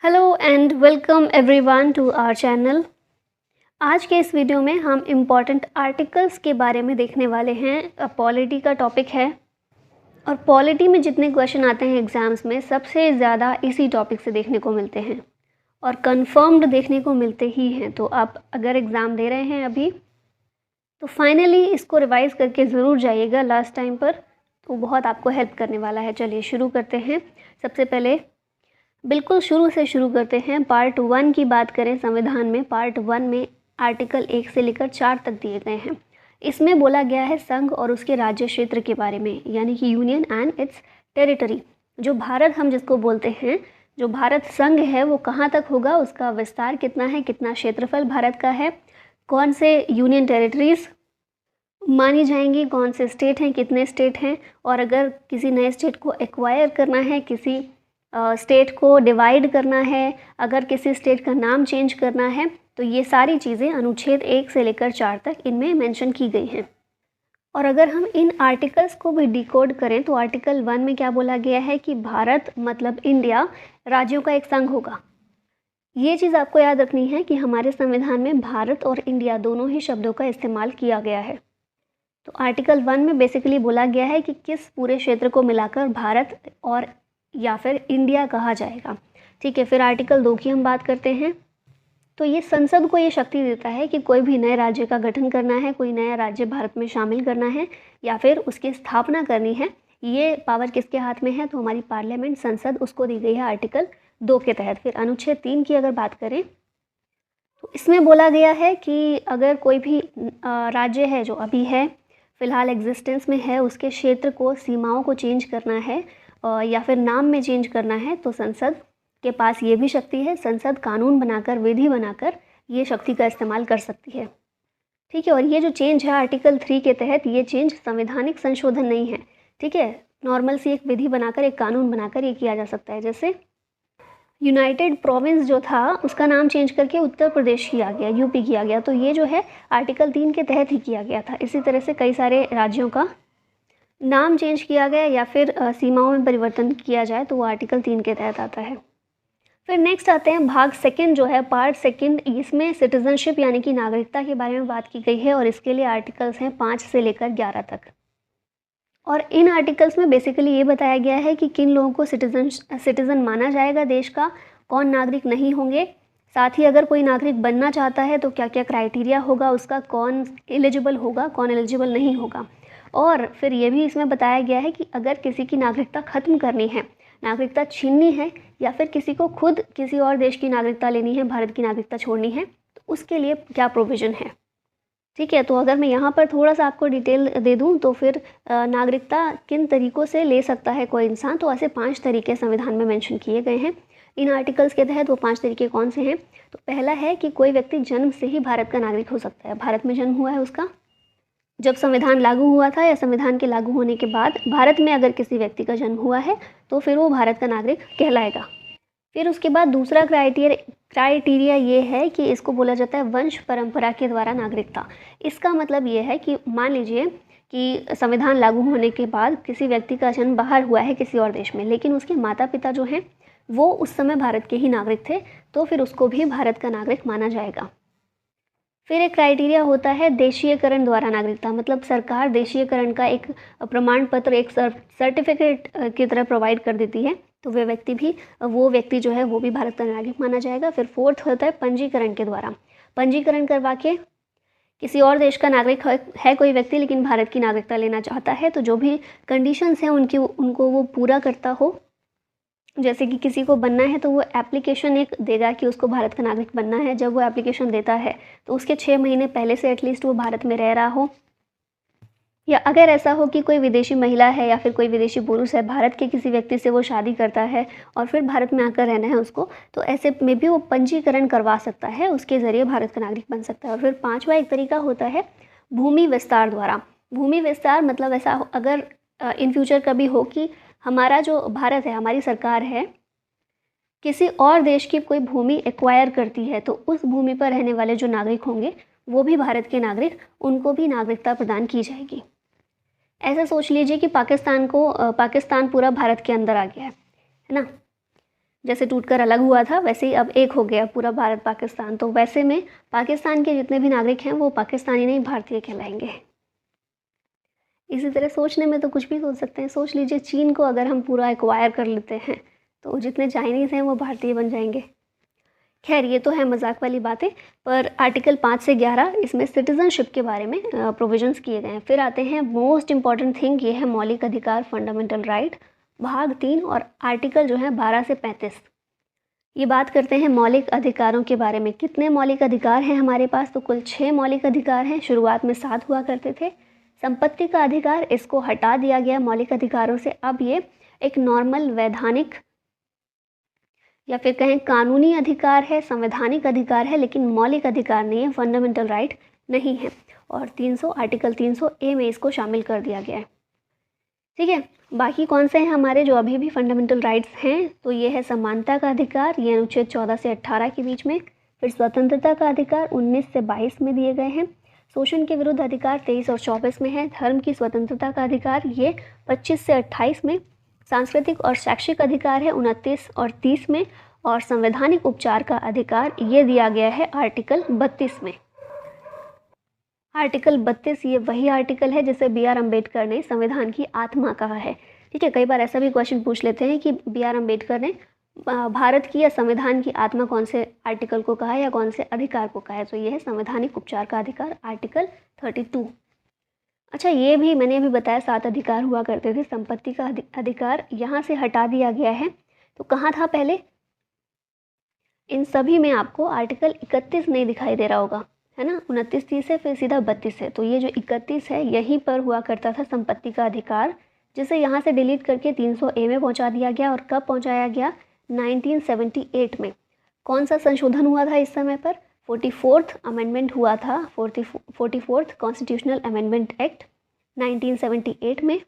Hello and welcome everyone to our channel. आज के इस वीडियो में हम इम्पॉर्टेंट आर्टिकल्स के बारे में देखने वाले हैं। पॉलिटी का टॉपिक है और पॉलिटी में जितने क्वेश्चन आते हैं एग्ज़ाम्स में सबसे ज़्यादा इसी टॉपिक से देखने को मिलते हैं और कंफर्म्ड देखने को मिलते ही हैं। तो आप अगर एग्ज़ाम दे रहे हैं अभी तो फाइनली इसको रिवाइज़ करके ज़रूर जाइएगा लास्ट टाइम पर, तो बहुत आपको हेल्प करने वाला है। चलिए शुरू करते हैं। सबसे पहले बिल्कुल शुरू से शुरू करते हैं। पार्ट 1 की बात करें संविधान में, पार्ट 1 में आर्टिकल 1 से लेकर 4 तक दिए गए हैं। इसमें बोला गया है संघ और उसके राज्य क्षेत्र के बारे में, यानी कि यूनियन एंड इट्स टेरिटरी। जो भारत हम जिसको बोलते हैं, जो भारत संघ है वो कहाँ तक होगा, उसका विस्तार कितना है, कितना क्षेत्रफल भारत का है, कौन से यूनियन टेरिटरीज़ मानी जाएंगी, कौन से स्टेट हैं, कितने स्टेट हैं, और अगर किसी नए स्टेट को एक्वायर करना है, किसी स्टेट को डिवाइड करना है, अगर किसी स्टेट का नाम चेंज करना है, तो ये सारी चीज़ें अनुच्छेद 1 से लेकर 4 तक इनमें मेंशन की गई हैं। और अगर हम इन आर्टिकल्स को भी डिकोड करें तो आर्टिकल 1 में क्या बोला गया है कि भारत मतलब इंडिया राज्यों का एक संघ होगा। ये चीज़ आपको याद रखनी है कि हमारे संविधान में भारत और इंडिया दोनों ही शब्दों का इस्तेमाल किया गया है। तो आर्टिकल 1 में बेसिकली बोला गया है कि किस पूरे क्षेत्र को मिलाकर भारत और या फिर इंडिया कहा जाएगा। ठीक है, फिर आर्टिकल 2 की हम बात करते हैं। तो ये संसद को ये शक्ति देता है कि कोई भी नए राज्य का गठन करना है, कोई नया राज्य भारत में शामिल करना है या फिर उसकी स्थापना करनी है, ये पावर किसके हाथ में है, तो हमारी पार्लियामेंट संसद उसको दी गई है आर्टिकल 2 के तहत। फिर अनुच्छेद 3 की अगर बात करें तो इसमें बोला गया है कि अगर कोई भी राज्य है जो अभी है, फ़िलहाल एग्जिस्टेंस में है, उसके क्षेत्र को, सीमाओं को चेंज करना है या फिर नाम में चेंज करना है, तो संसद के पास ये भी शक्ति है। संसद कानून बनाकर, विधि बनाकर ये शक्ति का इस्तेमाल कर सकती है। ठीक है, और ये जो चेंज है आर्टिकल 3 के तहत, ये चेंज संवैधानिक संशोधन नहीं है। ठीक है, नॉर्मल सी एक विधि बनाकर, एक कानून बनाकर ये किया जा सकता है। जैसे यूनाइटेड प्रोविंस जो था उसका नाम चेंज करके उत्तर प्रदेश किया गया, यूपी किया गया, तो ये जो है आर्टिकल 3 के तहत ही किया गया था। इसी तरह से कई सारे राज्यों का नाम चेंज किया गया या फिर सीमाओं में परिवर्तन किया जाए तो वो आर्टिकल 3 के तहत आता है। फिर नेक्स्ट आते हैं भाग 2 जो है, पार्ट 2। इसमें सिटीजनशिप यानी कि नागरिकता के बारे में बात की गई है और इसके लिए आर्टिकल्स हैं 5 से लेकर 11 तक। और इन आर्टिकल्स में बेसिकली ये बताया गया है कि किन लोगों को सिटीज़न माना जाएगा देश का, कौन नागरिक नहीं होंगे, साथ ही अगर कोई नागरिक बनना चाहता है तो क्या क्या क्राइटेरिया होगा उसका, कौन एलिजिबल होगा, कौन एलिजिबल नहीं होगा। और फिर ये भी इसमें बताया गया है कि अगर किसी की नागरिकता ख़त्म करनी है, नागरिकता छीननी है, या फिर किसी को खुद किसी और देश की नागरिकता लेनी है, भारत की नागरिकता छोड़नी है, तो उसके लिए क्या प्रोविज़न है। ठीक है, तो अगर मैं यहाँ पर थोड़ा सा आपको डिटेल दे दूँ तो फिर नागरिकता किन तरीक़ों से ले सकता है कोई इंसान, तो ऐसे 5 तरीके संविधान में मेंशन किए गए हैं इन आर्टिकल्स के तहत। वो 5 तरीके कौन से हैं, तो पहला है कि कोई व्यक्ति जन्म से ही भारत का नागरिक हो सकता है। भारत में जन्म हुआ है उसका, जब संविधान लागू हुआ था या संविधान के लागू होने के बाद भारत में अगर किसी व्यक्ति का जन्म हुआ है तो फिर वो भारत का नागरिक कहलाएगा। फिर उसके बाद दूसरा क्राइटेरिया ये है कि इसको बोला जाता है वंश परंपरा के द्वारा नागरिकता। इसका मतलब ये है कि मान लीजिए कि संविधान लागू होने के बाद किसी व्यक्ति का जन्म बाहर हुआ है किसी और देश में, लेकिन उसके माता पिता जो हैं वो उस समय भारत के ही नागरिक थे, तो फिर उसको भी भारत का नागरिक माना जाएगा। फिर एक क्राइटेरिया होता है देशीयकरण द्वारा नागरिकता, मतलब सरकार देशीयकरण का एक प्रमाण पत्र, एक सर्टिफिकेट की तरह प्रोवाइड कर देती है, तो वो व्यक्ति जो है वो भी भारत का नागरिक माना जाएगा। फिर फोर्थ होता है पंजीकरण के द्वारा, पंजीकरण करवा के किसी और देश का नागरिक है कोई व्यक्ति लेकिन भारत की नागरिकता लेना चाहता है, तो जो भी कंडीशंस हैं उनको वो पूरा करता हो। जैसे कि किसी को बनना है तो वो एप्लीकेशन एक देगा कि उसको भारत का नागरिक बनना है। जब वो एप्लीकेशन देता है तो उसके 6 महीने पहले से एटलीस्ट वो भारत में रह रहा हो, या अगर ऐसा हो कि कोई विदेशी महिला है या फिर कोई विदेशी पुरुष है, भारत के किसी व्यक्ति से वो शादी करता है और फिर भारत में आकर रहना है उसको, तो ऐसे में भी वो पंजीकरण करवा सकता है, उसके ज़रिए भारत का नागरिक बन सकता है। और फिर 5वां एक तरीका होता है भूमि विस्तार द्वारा। भूमि विस्तार मतलब ऐसा अगर इन फ्यूचर कभी हो कि हमारा जो भारत है, हमारी सरकार है, किसी और देश की कोई भूमि एक्वायर करती है, तो उस भूमि पर रहने वाले जो नागरिक होंगे वो भी भारत के नागरिक, उनको भी नागरिकता प्रदान की जाएगी। ऐसा सोच लीजिए कि पाकिस्तान पूरा भारत के अंदर आ गया है ना। जैसे टूटकर अलग हुआ था वैसे ही अब एक हो गया पूरा भारत पाकिस्तान। तो वैसे में पाकिस्तान के जितने भी नागरिक हैं वो पाकिस्तानी नहीं भारतीय कहलाएंगे। इसी तरह सोचने में तो कुछ भी सोच सकते हैं। सोच लीजिए चीन को अगर हम पूरा एक्वायर कर लेते हैं तो जितने चाइनीज़ हैं वो भारतीय बन जाएंगे। खैर ये तो है मजाक वाली बातें, पर आर्टिकल 5 से 11 इसमें सिटीजनशिप के बारे में प्रोविजंस किए गए हैं। फिर आते हैं मोस्ट इम्पॉर्टेंट थिंग, ये है मौलिक अधिकार फंडामेंटल राइट, भाग 3 और आर्टिकल जो है 12 से 35। ये बात करते हैं मौलिक अधिकारों के बारे में। कितने मौलिक अधिकार हैं हमारे पास? तो कुल 6 मौलिक अधिकार हैं। शुरुआत में 7 हुआ करते थे। संपत्ति का अधिकार, इसको हटा दिया गया मौलिक अधिकारों से। अब ये एक नॉर्मल वैधानिक या फिर कहें कानूनी अधिकार है, संवैधानिक अधिकार है, लेकिन मौलिक अधिकार नहीं है, फंडामेंटल राइट नहीं है। और 300 आर्टिकल 300A में इसको शामिल कर दिया गया है। ठीक है, बाकी कौन से हैं हमारे जो अभी भी फंडामेंटल राइट्स हैं? तो ये है समानता का अधिकार, ये अनुच्छेद 14 से 18 के बीच में। फिर स्वतंत्रता का अधिकार 19 से 22 में दिए गए हैं। शोषण के विरुद्ध अधिकार 23 और 24 में है। धर्म की स्वतंत्रता का अधिकार ये 25 से 28 में। सांस्कृतिक और शैक्षिक अधिकार है 29 और 30 में। और संवैधानिक उपचार का अधिकार ये दिया गया है आर्टिकल 32 में। आर्टिकल 32 ये वही आर्टिकल है जिसे B.R. अम्बेडकर ने संविधान की आत्मा कहा है। ठीक है, कई बार ऐसा भी क्वेश्चन पूछ लेते हैं कि B.R. अम्बेडकर ने भारत की या संविधान की आत्मा कौन से आर्टिकल को कहा है या कौन से अधिकार को कहा है? तो ये है संवैधानिक उपचार का अधिकार, आर्टिकल 32। अच्छा, ये भी मैंने अभी बताया 7 अधिकार हुआ करते थे। संपत्ति का अधिकार यहाँ से हटा दिया गया है। तो कहाँ था पहले? इन सभी में आपको आर्टिकल 31 नहीं दिखाई दे रहा होगा, है ना। 29 30 है, फिर सीधा 32 है। तो ये जो 31 है यहीं पर हुआ करता था संपत्ति का अधिकार, जिसे यहाँ से डिलीट करके 300A में पहुँचा दिया गया। और कब पहुँचाया गया? 1978 में। कौन सा संशोधन हुआ था इस समय पर? 44th अमेंडमेंट हुआ था, 44th कॉन्स्टिट्यूशनल अमेंडमेंट एक्ट 1978 में।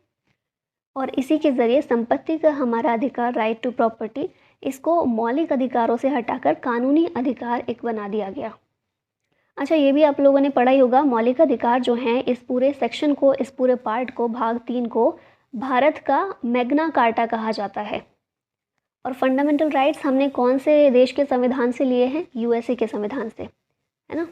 और इसी के ज़रिए संपत्ति का हमारा अधिकार, राइट टू प्रॉपर्टी, इसको मौलिक अधिकारों से हटाकर कानूनी अधिकार एक बना दिया गया। अच्छा, ये भी आप लोगों ने पढ़ा ही होगा, मौलिक अधिकार जो हैं इस पूरे सेक्शन को, इस पूरे पार्ट को, भाग 3 को भारत का मैग्ना कार्टा कहा जाता है। और फंडामेंटल राइट्स हमने कौन से देश के संविधान से लिए हैं? USA के संविधान से, है ना।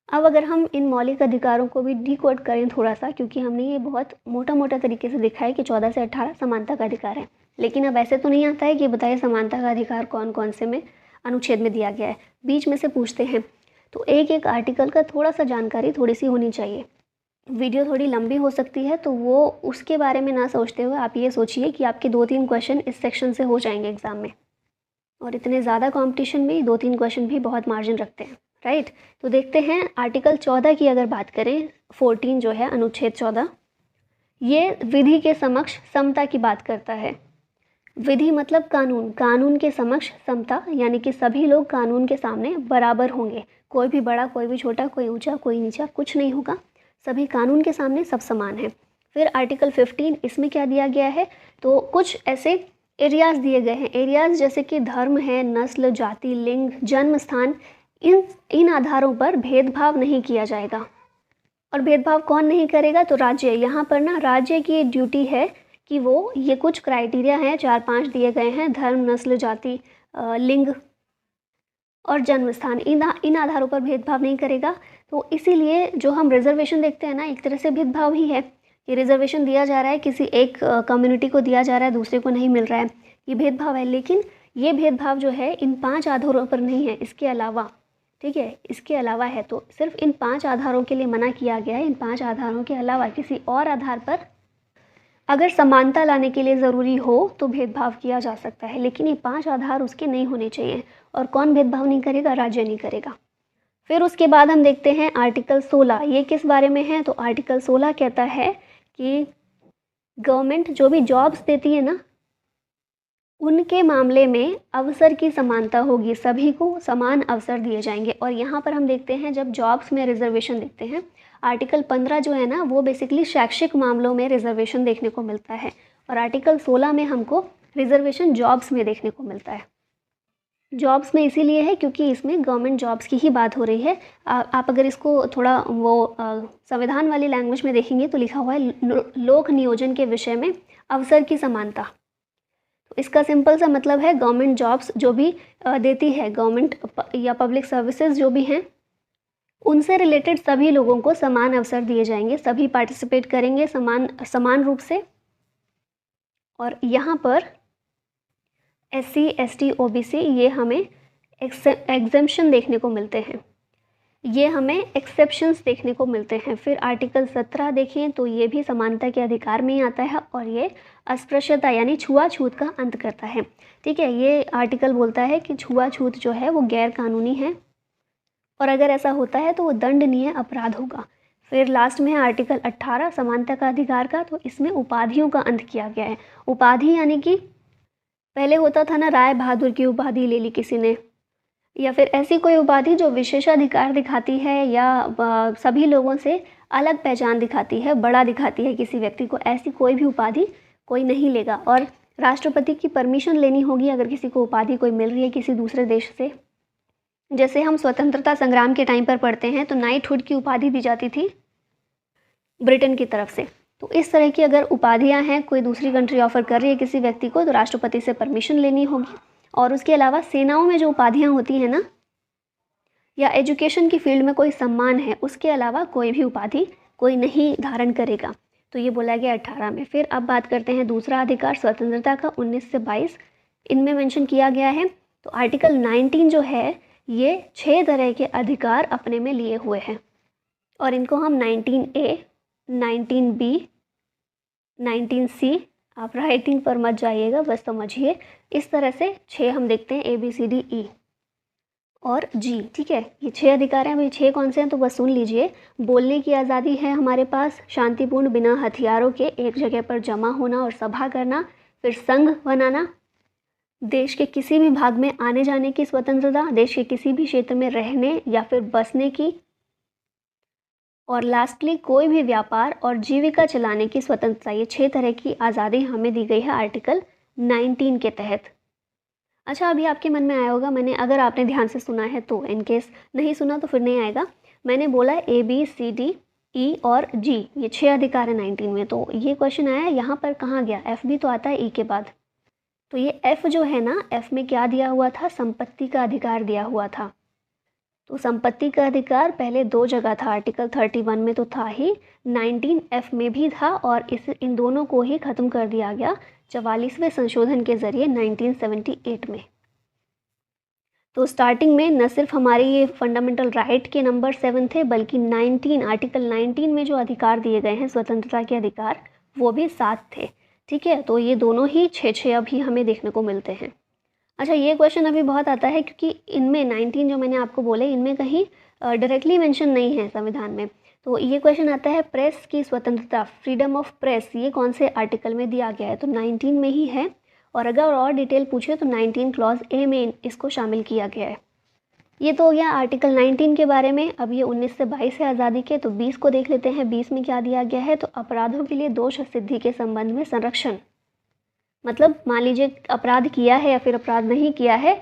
अब अगर हम इन मौलिक अधिकारों को भी डिकोड करें थोड़ा सा, क्योंकि हमने ये बहुत मोटा मोटा तरीके से देखा है कि 14 से 18 समानता का अधिकार है, लेकिन अब ऐसे तो नहीं आता है कि बताइए समानता का अधिकार कौन कौन से में अनुच्छेद में दिया गया है। बीच में से पूछते हैं, तो एक एक आर्टिकल का थोड़ा सा जानकारी थोड़ी सी होनी चाहिए। वीडियो थोड़ी लंबी हो सकती है, तो वो उसके बारे में ना सोचते हुए आप ये सोचिए कि आपके 2-3 क्वेश्चन इस सेक्शन से हो जाएंगे एग्ज़ाम में। और इतने ज़्यादा कंपटीशन में 2-3 क्वेश्चन भी बहुत मार्जिन रखते हैं, राइट। तो देखते हैं आर्टिकल 14 की अगर बात करें, 14 जो है अनुच्छेद 14, ये विधि के समक्ष समता की बात करता है। विधि मतलब कानून, कानून के समक्ष समता, यानी कि सभी लोग कानून के सामने बराबर होंगे। कोई भी बड़ा, कोई भी छोटा, कोई ऊंचा, कोई नीचा, कुछ नहीं होगा। सभी कानून के सामने सब समान हैं। फिर आर्टिकल 15, इसमें क्या दिया गया है? तो कुछ ऐसे एरियाज़ दिए गए हैं। एरियाज़ जैसे कि धर्म है, नस्ल, जाति, लिंग, जन्म स्थान, इन आधारों पर भेदभाव नहीं किया जाएगा। और भेदभाव कौन नहीं करेगा? तो राज्य। यहाँ पर ना राज्य की ड्यूटी है कि वो ये कुछ क्राइटेरिया हैं, 4-5 दिए गए हैं, धर्म, नस्ल, जाति, लिंग और जन्म स्थान, इन आधारों पर भेदभाव नहीं करेगा। तो इसीलिए जो हम रिजर्वेशन देखते हैं ना, एक तरह से भेदभाव ही है कि रिजर्वेशन दिया जा रहा है, किसी एक कम्युनिटी को दिया जा रहा है, दूसरे को नहीं मिल रहा है, ये भेदभाव है। लेकिन ये भेदभाव जो है इन 5 आधारों पर नहीं है, इसके अलावा, ठीक है, इसके अलावा है। तो सिर्फ इन 5 आधारों के लिए मना किया गया है। इन 5 आधारों के अलावा किसी और आधार पर अगर समानता लाने के लिए ज़रूरी हो तो भेदभाव किया जा सकता है, लेकिन ये 5 आधार उसके नहीं होने चाहिए। और कौन भेदभाव नहीं करेगा? राज्य नहीं करेगा। फिर उसके बाद हम देखते हैं आर्टिकल 16, ये किस बारे में है? तो आर्टिकल 16 कहता है कि गवर्नमेंट जो भी जॉब्स देती है ना, उनके मामले में अवसर की समानता होगी, सभी को समान अवसर दिए जाएंगे। और यहाँ पर हम देखते हैं जब जॉब्स में रिजर्वेशन देखते हैं, आर्टिकल 15 जो है ना, वो बेसिकली शैक्षिक मामलों में रिजर्वेशन देखने को मिलता है। और आर्टिकल 16 में हमको रिजर्वेशन जॉब्स में देखने को मिलता है। जॉब्स में इसीलिए है क्योंकि इसमें गवर्नमेंट जॉब्स की ही बात हो रही है। आप अगर इसको थोड़ा वो संविधान वाली लैंग्वेज में देखेंगे तो लिखा हुआ है लोक नियोजन के विषय में अवसर की समानता। तो इसका सिंपल सा मतलब है गवर्नमेंट जॉब्स जो भी देती है गवर्नमेंट या पब्लिक सर्विसेज जो भी हैं, उनसे रिलेटेड सभी लोगों को समान अवसर दिए जाएंगे, सभी पार्टिसिपेट करेंगे समान रूप से। और यहाँ पर SC ST OBC ये हमें एग्जेम्पशन देखने को मिलते हैं, ये हमें एक्सेप्शंस देखने को मिलते हैं। फिर आर्टिकल 17 देखें तो ये भी समानता के अधिकार में ही आता है और ये अस्पृश्यता यानी छुआछूत का अंत करता है। ठीक है, ये आर्टिकल बोलता है कि छुआछूत जो है वो गैर कानूनी है और अगर ऐसा होता है तो वो दंडनीय अपराध होगा। फिर लास्ट में है आर्टिकल 18 समानता का अधिकार का, तो इसमें उपाधियों का अंत किया गया है। उपाधि यानी कि पहले होता था ना, राय बहादुर की उपाधि ले ली किसी ने, या फिर ऐसी कोई उपाधि जो विशेषाधिकार दिखाती है या सभी लोगों से अलग पहचान दिखाती है, बड़ा दिखाती है किसी व्यक्ति को, ऐसी कोई भी उपाधि कोई नहीं लेगा। और राष्ट्रपति की परमिशन लेनी होगी अगर किसी को उपाधि कोई मिल रही है किसी दूसरे देश से। जैसे हम स्वतंत्रता संग्राम के टाइम पर पढ़ते हैं तो नाइटहुड की उपाधि दी जाती थी ब्रिटेन की तरफ से। तो इस तरह की अगर उपाधियां हैं, कोई दूसरी कंट्री ऑफर कर रही है किसी व्यक्ति को, तो राष्ट्रपति से परमिशन लेनी होगी। और उसके अलावा सेनाओं में जो उपाधियां होती हैं ना, या एजुकेशन की फील्ड में कोई सम्मान है, उसके अलावा कोई भी उपाधि कोई नहीं धारण करेगा। तो ये बोला गया 18 में। फिर अब बात करते हैं दूसरा अधिकार स्वतंत्रता का, 19 से 22 इनमें मेंशन किया गया है। तो आर्टिकल 19 जो है ये 6 तरह के अधिकार अपने में लिए हुए हैं और इनको हम 19A, 19B, 19C, आप राइटिंग पर मत जाइएगा, बस समझिए। इस तरह से 6 हम देखते हैं, ABCDE और G। ठीक है, ये 6 अधिकार हैं। अभी 6 कौन से हैं तो बस सुन लीजिए। बोलने की आज़ादी है हमारे पास, शांतिपूर्ण बिना हथियारों के एक जगह पर जमा होना और सभा करना, फिर संघ बनाना, देश के किसी भी भाग में आने जाने की स्वतंत्रता, देश के किसी भी क्षेत्र में रहने या फिर बसने की, और लास्टली कोई भी व्यापार और जीविका चलाने की स्वतंत्रता। ये 6 तरह की आज़ादी हमें दी गई है आर्टिकल 19 के तहत। अच्छा, अभी आपके मन में आया होगा, मैंने अगर आपने ध्यान से सुना है तो, इन केस नहीं सुना तो फिर नहीं आएगा। मैंने बोला ABCDE और G, ये 6 अधिकार है 19 में। तो ये क्वेश्चन आया यहाँ पर कहाँ गया, F भी तो आता है E के बाद। तो ये F जो है ना, F में क्या दिया हुआ था, संपत्ति का अधिकार दिया हुआ था। तो संपत्ति का अधिकार पहले 2 जगह था, आर्टिकल 31 में तो था ही, 19F में भी था, और इन दोनों को ही ख़त्म कर दिया गया 44वें संशोधन के ज़रिए 1978 में। तो स्टार्टिंग में न सिर्फ हमारे ये फंडामेंटल राइट के नंबर 7 थे, बल्कि 19 आर्टिकल 19 में जो अधिकार दिए गए हैं स्वतंत्रता के अधिकार, वो भी 7 थे। ठीक है, तो ये दोनों ही 6 अभी हमें देखने को मिलते हैं। अच्छा, ये क्वेश्चन अभी बहुत आता है क्योंकि इनमें 19 जो मैंने आपको बोले, इनमें कहीं डायरेक्टली मेंशन नहीं है संविधान में। तो ये क्वेश्चन आता है, प्रेस की स्वतंत्रता, फ्रीडम ऑफ प्रेस, ये कौन से आर्टिकल में दिया गया है, तो 19 में ही है। और अगर और डिटेल पूछे तो 19 क्लॉज A में इसको शामिल किया गया है। ये तो हो गया आर्टिकल 19 के बारे में। अब ये 19 से 22 है आज़ादी के, तो 20 को देख लेते हैं। 20 में क्या दिया गया है, तो अपराधों के लिए दोष सिद्धि के संबंध में संरक्षण। मतलब मान लीजिए अपराध किया है या फिर अपराध नहीं किया है,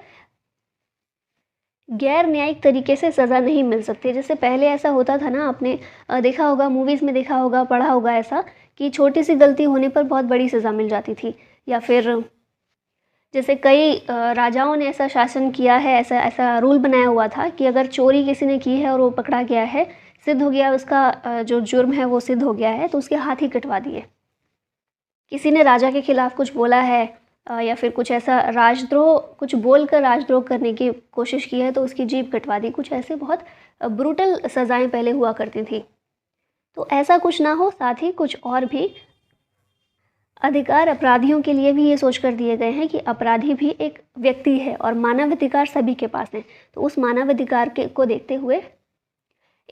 गैर न्यायिक तरीके से सज़ा नहीं मिल सकती। जैसे पहले ऐसा होता था ना, आपने देखा होगा, मूवीज़ में देखा होगा, पढ़ा होगा ऐसा, कि छोटी सी गलती होने पर बहुत बड़ी सज़ा मिल जाती थी। या फिर जैसे कई राजाओं ने ऐसा शासन किया है, ऐसा रूल बनाया हुआ था कि अगर चोरी किसी ने की है और वो पकड़ा गया है, सिद्ध हो गया, उसका जो जुर्म है वो सिद्ध हो गया है, तो उसके हाथ ही कटवा दिए। किसी ने राजा के खिलाफ कुछ बोला है या फिर कुछ ऐसा राजद्रोह, कुछ बोलकर राजद्रोह करने की कोशिश की है, तो उसकी जीभ कटवा दी। कुछ ऐसे बहुत ब्रूटल सज़ाएं पहले हुआ करती थी। तो ऐसा कुछ ना हो, साथ ही कुछ और भी अधिकार अपराधियों के लिए भी ये सोच कर दिए गए हैं कि अपराधी भी एक व्यक्ति है और मानवाधिकार सभी के पास है। तो उस मानवाधिकार को देखते हुए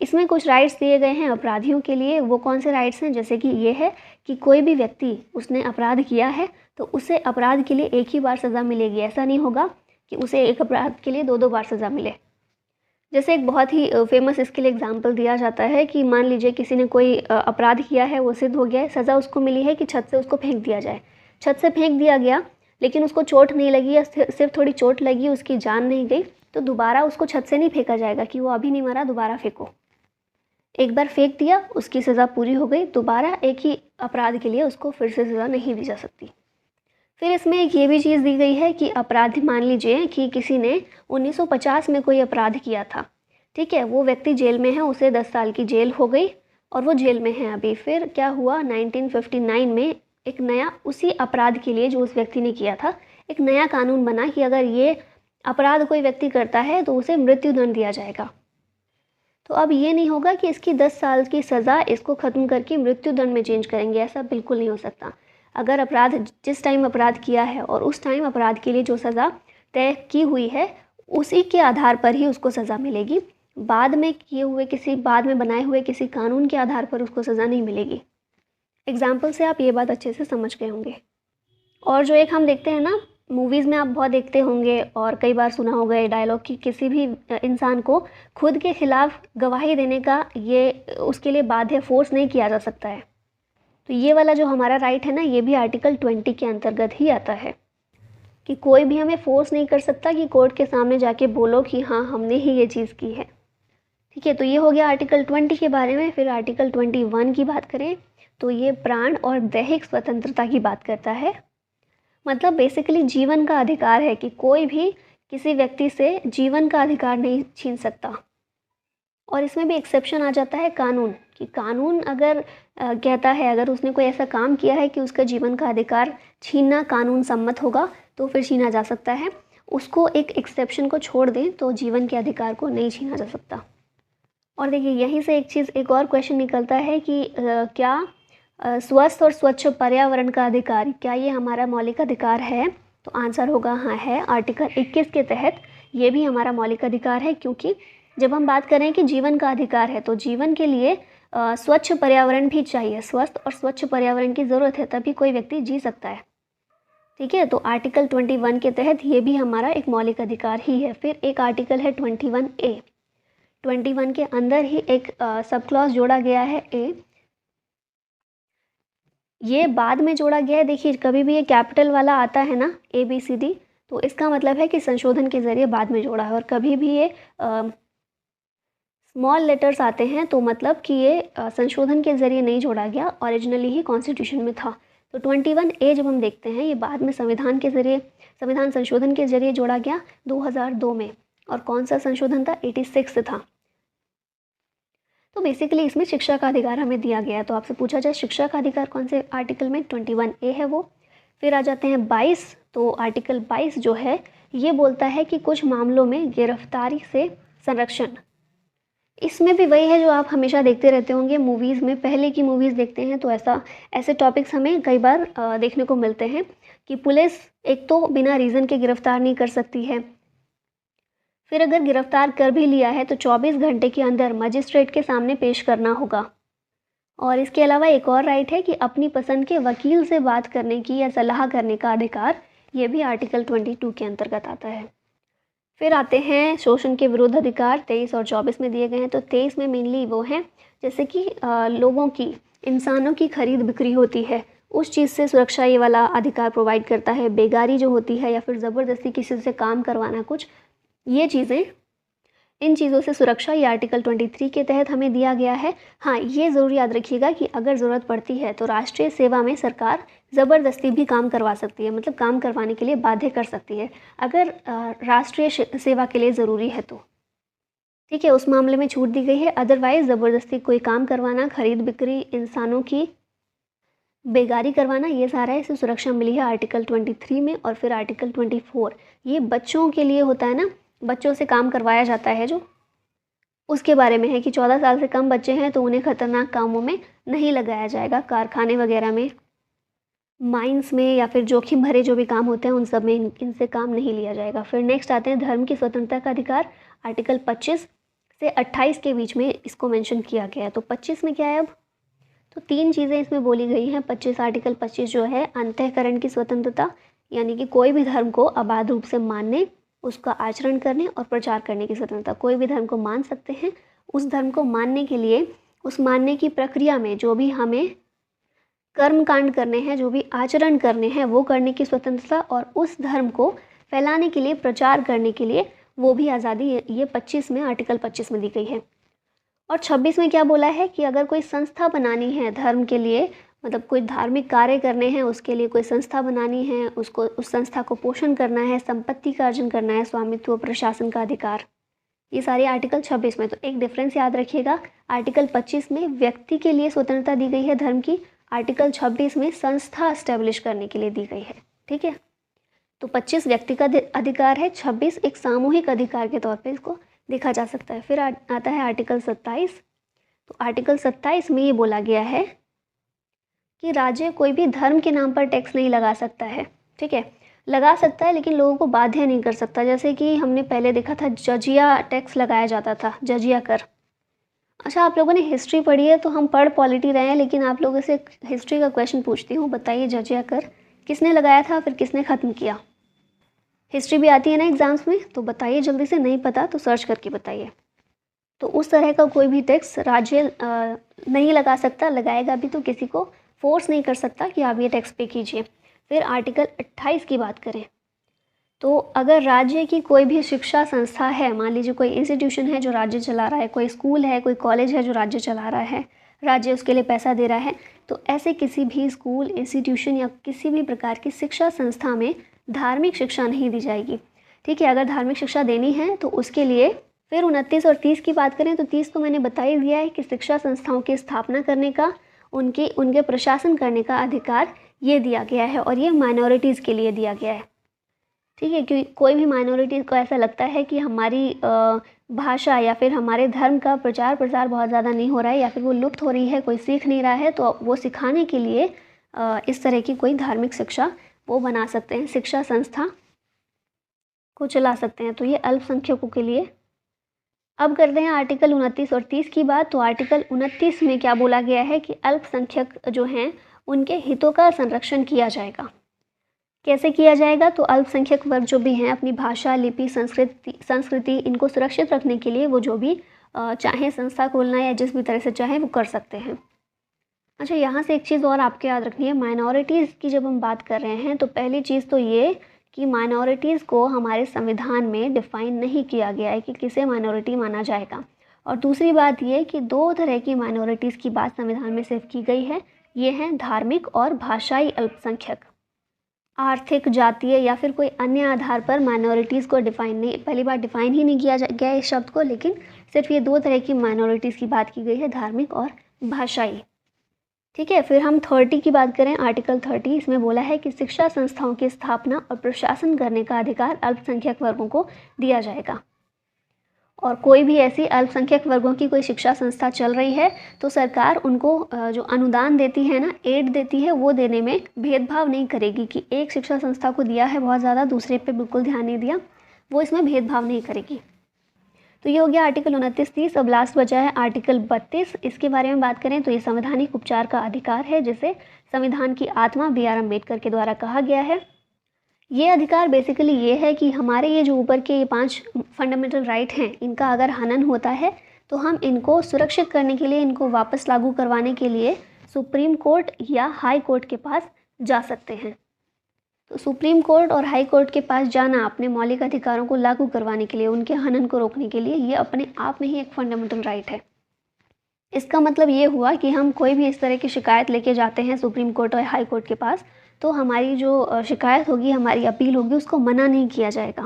इसमें कुछ राइट्स दिए गए हैं अपराधियों के लिए। वो कौन से राइट्स हैं, जैसे कि ये है कि कोई भी व्यक्ति उसने अपराध किया है तो उसे अपराध के लिए एक ही बार सज़ा मिलेगी। ऐसा नहीं होगा कि उसे एक अपराध के लिए 2-2 बार सज़ा मिले। जैसे एक बहुत ही फेमस इसके लिए एग्जाम्पल दिया जाता है कि मान लीजिए किसी ने कोई अपराध किया है, वो सिद्ध हो गया है, सज़ा उसको मिली है कि छत से उसको फेंक दिया जाए। छत से फेंक दिया गया लेकिन उसको चोट नहीं लगी या सिर्फ थोड़ी चोट लगी, उसकी जान नहीं गई, तो दोबारा उसको छत से नहीं फेंका जाएगा कि वो अभी नहीं मरा, दोबारा फेंको। एक बार फेंक दिया, उसकी सज़ा पूरी हो गई, दोबारा एक ही अपराध के लिए उसको फिर से सज़ा नहीं दी जा सकती। फिर इसमें एक ये भी चीज़ दी गई है कि अपराध, मान लीजिए कि किसी ने 1950 में कोई अपराध किया था, ठीक है, वो व्यक्ति जेल में है, उसे 10 साल की जेल हो गई और वो जेल में है अभी। फिर क्या हुआ, 1959 में एक नया, उसी अपराध के लिए जो उस व्यक्ति ने किया था, एक नया कानून बना कि अगर ये अपराध कोई व्यक्ति करता है तो उसे मृत्युदंड दिया जाएगा। तो अब ये नहीं होगा कि इसकी 10 साल की सज़ा इसको ख़त्म करके मृत्युदंड में चेंज करेंगे, ऐसा बिल्कुल नहीं हो सकता। अगर अपराध, जिस टाइम अपराध किया है और उस टाइम अपराध के लिए जो सज़ा तय की हुई है, उसी के आधार पर ही उसको सज़ा मिलेगी। बाद में किए हुए किसी, बाद में बनाए हुए किसी कानून के आधार पर उसको सज़ा नहीं मिलेगी। एग्जाम्पल से आप ये बात अच्छे से समझ गए होंगे। और जो एक हम देखते हैं ना, मूवीज़ में आप बहुत देखते होंगे और कई बार सुना होगा ये डायलॉग कि किसी भी इंसान को खुद के खिलाफ गवाही देने का, ये उसके लिए बाध्य, फोर्स नहीं किया जा सकता है। तो ये वाला जो हमारा राइट है ना, ये भी आर्टिकल 20 के अंतर्गत ही आता है कि कोई भी हमें फोर्स नहीं कर सकता कि कोर्ट के सामने जाके बोलो कि हाँ हमने ही ये चीज़ की है, ठीक है। तो ये हो गया आर्टिकल 20 के बारे में। फिर आर्टिकल 21 की बात करें तो ये प्राण और दैहिक स्वतंत्रता की बात करता है। मतलब बेसिकली जीवन का अधिकार है कि कोई भी किसी व्यक्ति से जीवन का अधिकार नहीं छीन सकता। और इसमें भी एक्सेप्शन आ जाता है कानून, कि कानून अगर कहता है, अगर उसने कोई ऐसा काम किया है कि उसका जीवन का अधिकार छीनना कानून सम्मत होगा तो फिर छीना जा सकता है। उसको एक एक्सेप्शन को छोड़ दें तो जीवन के अधिकार को नहीं छीना जा सकता। और देखिए यहीं से एक चीज़, एक और क्वेश्चन निकलता है कि क्या स्वस्थ और स्वच्छ पर्यावरण का अधिकार, क्या ये हमारा मौलिक अधिकार है? तो आंसर होगा हाँ है। आर्टिकल 21 के तहत ये भी हमारा मौलिक अधिकार है, क्योंकि जब हम बात करें कि जीवन का अधिकार है तो जीवन के लिए स्वच्छ पर्यावरण भी चाहिए। स्वस्थ और स्वच्छ पर्यावरण की ज़रूरत है, तभी कोई व्यक्ति जी सकता है, ठीक है। तो आर्टिकल 21 के तहत ये भी हमारा एक मौलिक अधिकार ही है। फिर एक आर्टिकल है 21A। 21 के अंदर ही एक सब क्लॉज जोड़ा गया है ए। ये बाद में जोड़ा गया है। देखिए कभी भी ये कैपिटल वाला आता है ना, ABCD, तो इसका मतलब है कि संशोधन के ज़रिए बाद में जोड़ा है। और कभी भी ये स्मॉल लेटर्स आते हैं तो मतलब कि ये संशोधन के ज़रिए नहीं जोड़ा गया, ओरिजिनली ही कॉन्स्टिट्यूशन में था। तो 21A जब हम देखते हैं, ये बाद में संविधान के ज़रिए, संविधान संशोधन के ज़रिए जोड़ा गया 2002 में। और कौन सा संशोधन था? 86 से था। तो बेसिकली इसमें शिक्षा का अधिकार हमें दिया गया है। तो आपसे पूछा जाए शिक्षा का अधिकार कौन से आर्टिकल में? 21A है वो। फिर आ जाते हैं 22। तो आर्टिकल 22 जो है ये बोलता है कि कुछ मामलों में गिरफ्तारी से संरक्षण। इसमें भी वही है जो आप हमेशा देखते रहते होंगे मूवीज़ में। पहले की मूवीज़ देखते हैं तो ऐसे टॉपिक्स हमें कई बार देखने को मिलते हैं कि पुलिस एक तो बिना रीज़न के गिरफ्तार नहीं कर सकती है। फिर अगर गिरफ्तार कर भी लिया है तो 24 घंटे के अंदर मजिस्ट्रेट के सामने पेश करना होगा। और इसके अलावा एक और राइट है कि अपनी पसंद के वकील से बात करने की या सलाह करने का अधिकार, ये भी आर्टिकल 22 के अंतर्गत आता है। फिर आते हैं शोषण के विरुद्ध अधिकार, 23 और 24 में दिए गए हैं। तो 23 में मेनली वो हैं जैसे कि लोगों की, इंसानों की खरीद बिक्री होती है, उस चीज़ से सुरक्षा ये वाला अधिकार प्रोवाइड करता है। बेगारी जो होती है या फिर ज़बरदस्ती किसी से काम करवाना कुछ, ये चीज़ें, इन चीज़ों से सुरक्षा ये आर्टिकल 23 के तहत हमें दिया गया है। हाँ, ये ज़रूर याद रखिएगा कि अगर ज़रूरत पड़ती है तो राष्ट्रीय सेवा में सरकार ज़बरदस्ती भी काम करवा सकती है, मतलब काम करवाने के लिए बाध्य कर सकती है अगर राष्ट्रीय सेवा के लिए ज़रूरी है तो, ठीक है, उस मामले में छूट दी गई है। अदरवाइज़ ज़बरदस्ती कोई काम करवाना, खरीद बिक्री, इंसानों की बेगारी करवाना, ये सारा इसे सुरक्षा मिली है आर्टिकल 23 में। और फिर आर्टिकल 24 ये बच्चों के लिए होता है ना, बच्चों से काम करवाया जाता है जो, उसके बारे में है कि 14 साल से कम बच्चे हैं तो उन्हें खतरनाक कामों में नहीं लगाया जाएगा। कारखाने वगैरह में, माइंस में या फिर जोखिम भरे जो भी काम होते हैं उन सब में इनसे काम नहीं लिया जाएगा। फिर नेक्स्ट आते हैं धर्म की स्वतंत्रता का अधिकार। आर्टिकल 25 से 28 के बीच में इसको मेंशन किया गया है। तो 25 में क्या है अब? तो 3 चीज़ें इसमें बोली गई हैं। आर्टिकल 25 जो है अंतःकरण की स्वतंत्रता, यानी कि कोई भी धर्म को अबाध रूप से मानने, उसका आचरण करने और प्रचार करने की स्वतंत्रता। कोई भी धर्म को मान सकते हैं। उस धर्म को मानने के लिए, उस मानने की प्रक्रिया में जो भी हमें कर्म कांड करने हैं, जो भी आचरण करने हैं, वो करने की स्वतंत्रता, और उस धर्म को फैलाने के लिए, प्रचार करने के लिए वो भी आज़ादी, ये 25 में, आर्टिकल 25 में दी गई है। और 26 में क्या बोला है कि अगर कोई संस्था बनानी है धर्म के लिए मतलब कोई धार्मिक कार्य करने हैं, उसके लिए कोई संस्था बनानी है, उसको उस संस्था को पोषण करना है, संपत्ति का अर्जन करना है, स्वामित्व, प्रशासन का अधिकार, ये सारी आर्टिकल 26 में। तो एक डिफरेंस याद रखिएगा, आर्टिकल 25 में व्यक्ति के लिए स्वतंत्रता दी गई है धर्म की, आर्टिकल 26 में संस्था एस्टेब्लिश करने के लिए दी गई है। ठीक है, तो 25 व्यक्ति का अधिकार है, 26 एक सामूहिक अधिकार के तौर पे इसको देखा जा सकता है। फिर आता है आर्टिकल 27। तो आर्टिकल 27 में ये बोला गया है कि राज्य कोई भी धर्म के नाम पर टैक्स नहीं लगा सकता है। ठीक है, लगा सकता है लेकिन लोगों को बाध्य नहीं कर सकता। जैसे कि हमने पहले देखा था जजिया टैक्स लगाया जाता था, जजिया कर। अच्छा, आप लोगों ने हिस्ट्री पढ़ी है तो हम पढ़ पॉलिटी रहे हैं, लेकिन आप लोगों से हिस्ट्री का क्वेश्चन पूछती हूँ, बताइए जजिया कर किसने लगाया था, फिर किसने ख़त्म किया? हिस्ट्री भी आती है ना एग्जाम्स में, तो बताइए जल्दी से, नहीं पता तो सर्च करके बताइए। तो उस तरह का कोई भी टैक्स राज्य नहीं लगा सकता, लगाएगा भी तो किसी को फोर्स नहीं कर सकता कि आप ये टैक्स पे कीजिए। फिर आर्टिकल 28 की बात करें तो अगर राज्य की कोई भी शिक्षा संस्था है, मान लीजिए कोई इंस्टीट्यूशन है जो राज्य चला रहा है, कोई स्कूल है, कोई कॉलेज है जो राज्य चला रहा है, राज्य उसके लिए पैसा दे रहा है, तो ऐसे किसी भी स्कूल, इंस्टीट्यूशन या किसी भी प्रकार की शिक्षा संस्था में धार्मिक शिक्षा नहीं दी जाएगी। ठीक है, अगर धार्मिक शिक्षा देनी है तो उसके लिए फिर 29 और 30 की बात करें तो 30 तो मैंने बता ही दिया है कि शिक्षा संस्थाओं की स्थापना करने का, उनके प्रशासन करने का अधिकार ये दिया गया है, और ये माइनॉरिटीज़ के लिए दिया गया है। ठीक है, क्योंकि कोई भी माइनॉरिटी को ऐसा लगता है कि हमारी भाषा या फिर हमारे धर्म का प्रचार प्रसार बहुत ज़्यादा नहीं हो रहा है या फिर वो लुप्त हो रही है, कोई सीख नहीं रहा है, तो वो सिखाने के लिए इस तरह की कोई धार्मिक शिक्षा वो बना सकते हैं, शिक्षा संस्था को चला सकते हैं। तो ये अल्पसंख्यकों के लिए। अब करते हैं आर्टिकल 29 और 30 की बात। तो आर्टिकल 29 में क्या बोला गया है कि अल्पसंख्यक जो हैं उनके हितों का संरक्षण किया जाएगा। कैसे किया जाएगा? तो अल्पसंख्यक वर्ग जो भी हैं अपनी भाषा, लिपि, संस्कृति इनको सुरक्षित रखने के लिए वो जो भी चाहे संस्था खोलना या जिस भी तरह से चाहे वो कर सकते हैं। अच्छा, यहाँ से एक चीज़ और आपको याद रखनी है, माइनॉरिटीज़ की जब हम बात कर रहे हैं तो पहली चीज़ तो ये कि माइनॉरिटीज़ को हमारे संविधान में डिफ़ाइन नहीं किया गया है कि किसे माइनॉरिटी माना जाएगा। और दूसरी बात ये कि दो तरह की माइनॉरिटीज़ की बात संविधान में सिर्फ की गई है, ये हैं धार्मिक और भाषाई अल्पसंख्यक। आर्थिक, जातीय या फिर कोई अन्य आधार पर माइनॉरिटीज़ को डिफ़ाइन नहीं, पहली बार डिफ़ाइन ही नहीं किया गया इस शब्द को, लेकिन सिर्फ ये दो तरह की माइनॉरिटीज़ की बात की गई है, धार्मिक और भाषाई। ठीक है, फिर हम 30 की बात करें, आर्टिकल 30, इसमें बोला है कि शिक्षा संस्थाओं की स्थापना और प्रशासन करने का अधिकार अल्पसंख्यक वर्गों को दिया जाएगा। और कोई भी ऐसी अल्पसंख्यक वर्गों की कोई शिक्षा संस्था चल रही है तो सरकार उनको जो अनुदान देती है ना, एड देती है, वो देने में भेदभाव नहीं करेगी कि एक शिक्षा संस्था को दिया है बहुत ज़्यादा, दूसरे पे बिल्कुल ध्यान नहीं दिया, वो इसमें भेदभाव नहीं करेगी। तो ये हो गया आर्टिकल 29-30। अब लास्ट बचा है आर्टिकल 32। इसके बारे में बात करें तो ये संवैधानिक उपचार का अधिकार है, जिसे संविधान की आत्मा BR अम्बेडकर के द्वारा कहा गया है। ये अधिकार बेसिकली ये है कि हमारे ये जो ऊपर के ये 5 फंडामेंटल राइट हैं, इनका अगर हनन होता है तो हम इनको सुरक्षित करने के लिए, इनको वापस लागू करवाने के लिए सुप्रीम कोर्ट या हाई कोर्ट के पास जा सकते हैं। तो सुप्रीम कोर्ट और हाई कोर्ट के पास जाना अपने मौलिक अधिकारों को लागू करवाने के लिए, उनके हनन को रोकने के लिए, ये अपने आप में ही एक फंडामेंटल राइट है। इसका मतलब ये हुआ कि हम कोई भी इस तरह की शिकायत लेके जाते हैं सुप्रीम कोर्ट और हाई कोर्ट के पास, तो हमारी जो शिकायत होगी, हमारी अपील होगी, उसको मना नहीं किया जाएगा।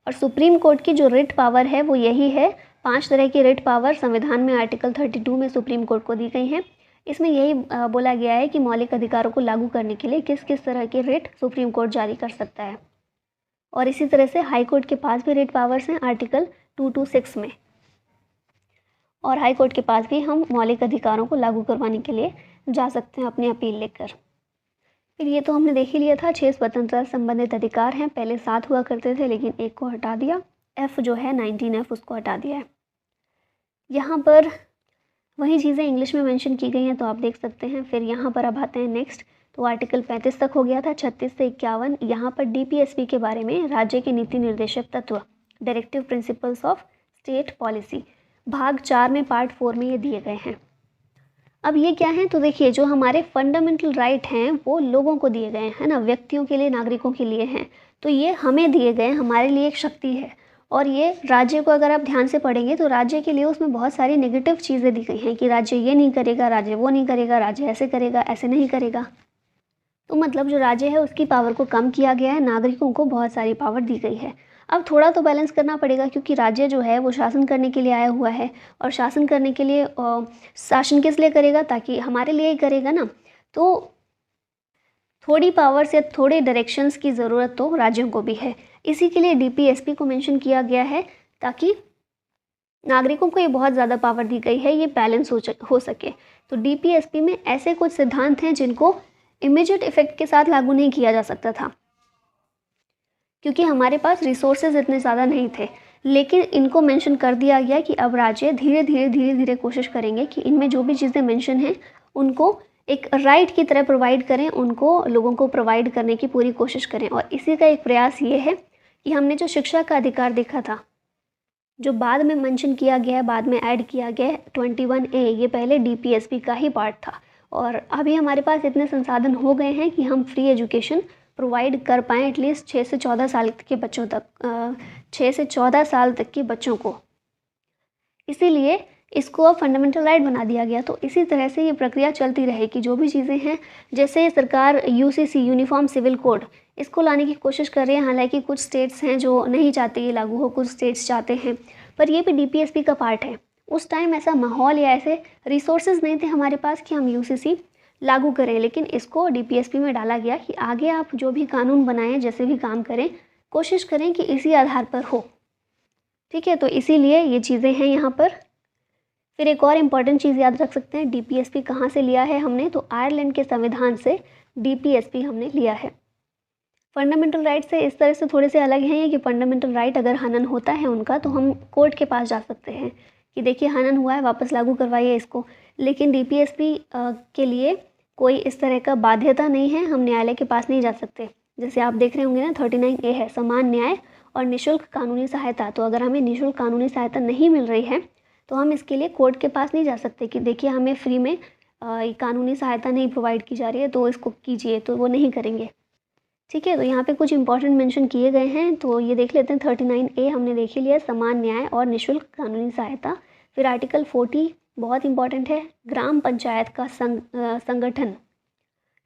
और सुप्रीम कोर्ट की जो रिट पावर है वो यही है, 5 तरह की रिट पावर संविधान में आर्टिकल 32 में सुप्रीम कोर्ट को दी गई हैं। इसमें यही बोला गया है कि मौलिक अधिकारों को लागू करने के लिए किस किस तरह की रिट सुप्रीम कोर्ट जारी कर सकता है। और इसी तरह से हाई कोर्ट के पास भी रिट पावर्स हैं आर्टिकल 226 में, और हाई कोर्ट के पास भी हम मौलिक अधिकारों को लागू करवाने के लिए जा सकते हैं अपनी अपील लेकर। फिर ये तो हमने देख ही लिया था, 6 स्वतंत्रता संबंधित अधिकार हैं, पहले 7 हुआ करते थे लेकिन एक को हटा दिया, F जो है 19F उसको हटा दिया है। यहाँ पर वही चीज़ें इंग्लिश में मेंशन की गई हैं तो आप देख सकते हैं। फिर यहाँ पर अब आते हैं नेक्स्ट, तो आर्टिकल 35 तक हो गया था, 36 से 51 यहाँ पर DPSP के बारे में, राज्य के नीति निर्देशक तत्व, directive principles of state policy, भाग 4 में पार्ट 4 में ये दिए गए हैं। अब ये क्या है? तो देखिए, जो हमारे फंडामेंटल राइट हैं वो लोगों को दिए गए हैं ना, व्यक्तियों के लिए, नागरिकों के लिए हैं, तो ये हमें दिए गए, हमारे लिए एक शक्ति है। और ये राज्य को अगर आप ध्यान से पढ़ेंगे तो राज्य के लिए उसमें बहुत सारी नेगेटिव चीज़ें दी गई हैं कि राज्य ये नहीं करेगा, राज्य वो नहीं करेगा, राज्य ऐसे करेगा, ऐसे नहीं करेगा। तो मतलब जो राज्य है उसकी पावर को कम किया गया है, नागरिकों को बहुत सारी पावर दी गई है। अब थोड़ा तो बैलेंस करना पड़ेगा क्योंकि राज्य जो है वो शासन करने के लिए आया हुआ है, और शासन करने के लिए शासन किस लिए करेगा, ताकि हमारे लिए ही करेगा ना। तो थोड़ी पावर्स या थोड़े डायरेक्शंस की ज़रूरत तो राज्यों को भी है। इसी के लिए डीपीएसपी को मेंशन किया गया है, ताकि नागरिकों को ये बहुत ज़्यादा पावर दी गई है, ये बैलेंस हो सके। तो डीपीएसपी में ऐसे कुछ सिद्धांत हैं जिनको इमीडिएट इफेक्ट के साथ लागू नहीं किया जा सकता था, क्योंकि हमारे पास रिसोर्सेज इतने ज़्यादा नहीं थे। लेकिन इनको मेंशन कर दिया गया कि अब राज्य धीरे धीरे कोशिश करेंगे कि इनमें जो भी चीज़ें मेंशन हैं उनको एक राइट की तरह प्रोवाइड करें, उनको लोगों को प्रोवाइड करने की पूरी कोशिश करें। और इसी का एक प्रयास ये है कि हमने जो शिक्षा का अधिकार देखा था, जो बाद में मेंशन किया गया है, बाद में ऐड किया गया है 21A, ये पहले डीपीएसपी का ही पार्ट था। और अभी हमारे पास इतने संसाधन हो गए हैं कि हम फ्री एजुकेशन प्रोवाइड कर पाएँ एटलीस्ट 6 से 14 साल के बच्चों तक, 6 से 14 साल तक के बच्चों को। इसीलिए इसको अब फंडामेंटल राइट बना दिया गया। तो इसी तरह से ये प्रक्रिया चलती रहेगी। जो भी चीज़ें हैं, जैसे सरकार यूसीसी यूनिफॉर्म सिविल कोड इसको लाने की कोशिश कर रही है, हालांकि कुछ स्टेट्स हैं जो नहीं चाहते ये लागू हो, कुछ स्टेट्स चाहते हैं, पर ये भी डीपीएसपी का पार्ट है। उस टाइम ऐसा माहौल या ऐसे रिसोर्सेज नहीं थे हमारे पास कि हम यूसीसी लागू करें, लेकिन इसको डीपीएसपी में डाला गया कि आगे आप जो भी कानून बनाएं, जैसे भी काम करें, कोशिश करें कि इसी आधार पर हो। ठीक है, तो इसीलिए ये चीज़ें हैं यहाँ पर। फिर एक और इम्पॉर्टेंट चीज़ याद रख सकते हैं, डीपीएसपी कहाँ से लिया है हमने, तो आयरलैंड के संविधान से डीपीएसपी हमने लिया है। फंडामेंटल राइट से इस तरह से थोड़े से अलग हैं ये कि फंडामेंटल राइट अगर हनन होता है उनका, तो हम कोर्ट के पास जा सकते हैं कि देखिए हनन हुआ है, वापस लागू करवाइए इसको। लेकिन डीपीएसपी के लिए कोई इस तरह का बाध्यता नहीं है, हम न्यायालय के पास नहीं जा सकते। जैसे आप देख रहे होंगे ना, 39A है समान न्याय और निःशुल्क कानूनी सहायता। तो अगर हमें निःशुल्क कानूनी सहायता नहीं मिल रही है तो हम इसके लिए कोर्ट के पास नहीं जा सकते कि देखिए हमें फ्री में कानूनी सहायता नहीं प्रोवाइड की जा रही है, तो इसको कीजिए, तो वो नहीं करेंगे। ठीक है, तो यहाँ पे कुछ इंपॉर्टेंट मेंशन किए गए हैं, तो ये देख लेते हैं। 39A हमने देख ही लिया, समान न्याय और निःशुल्क कानूनी सहायता। फिर आर्टिकल 40 बहुत इंपॉर्टेंट है, ग्राम पंचायत का संगठन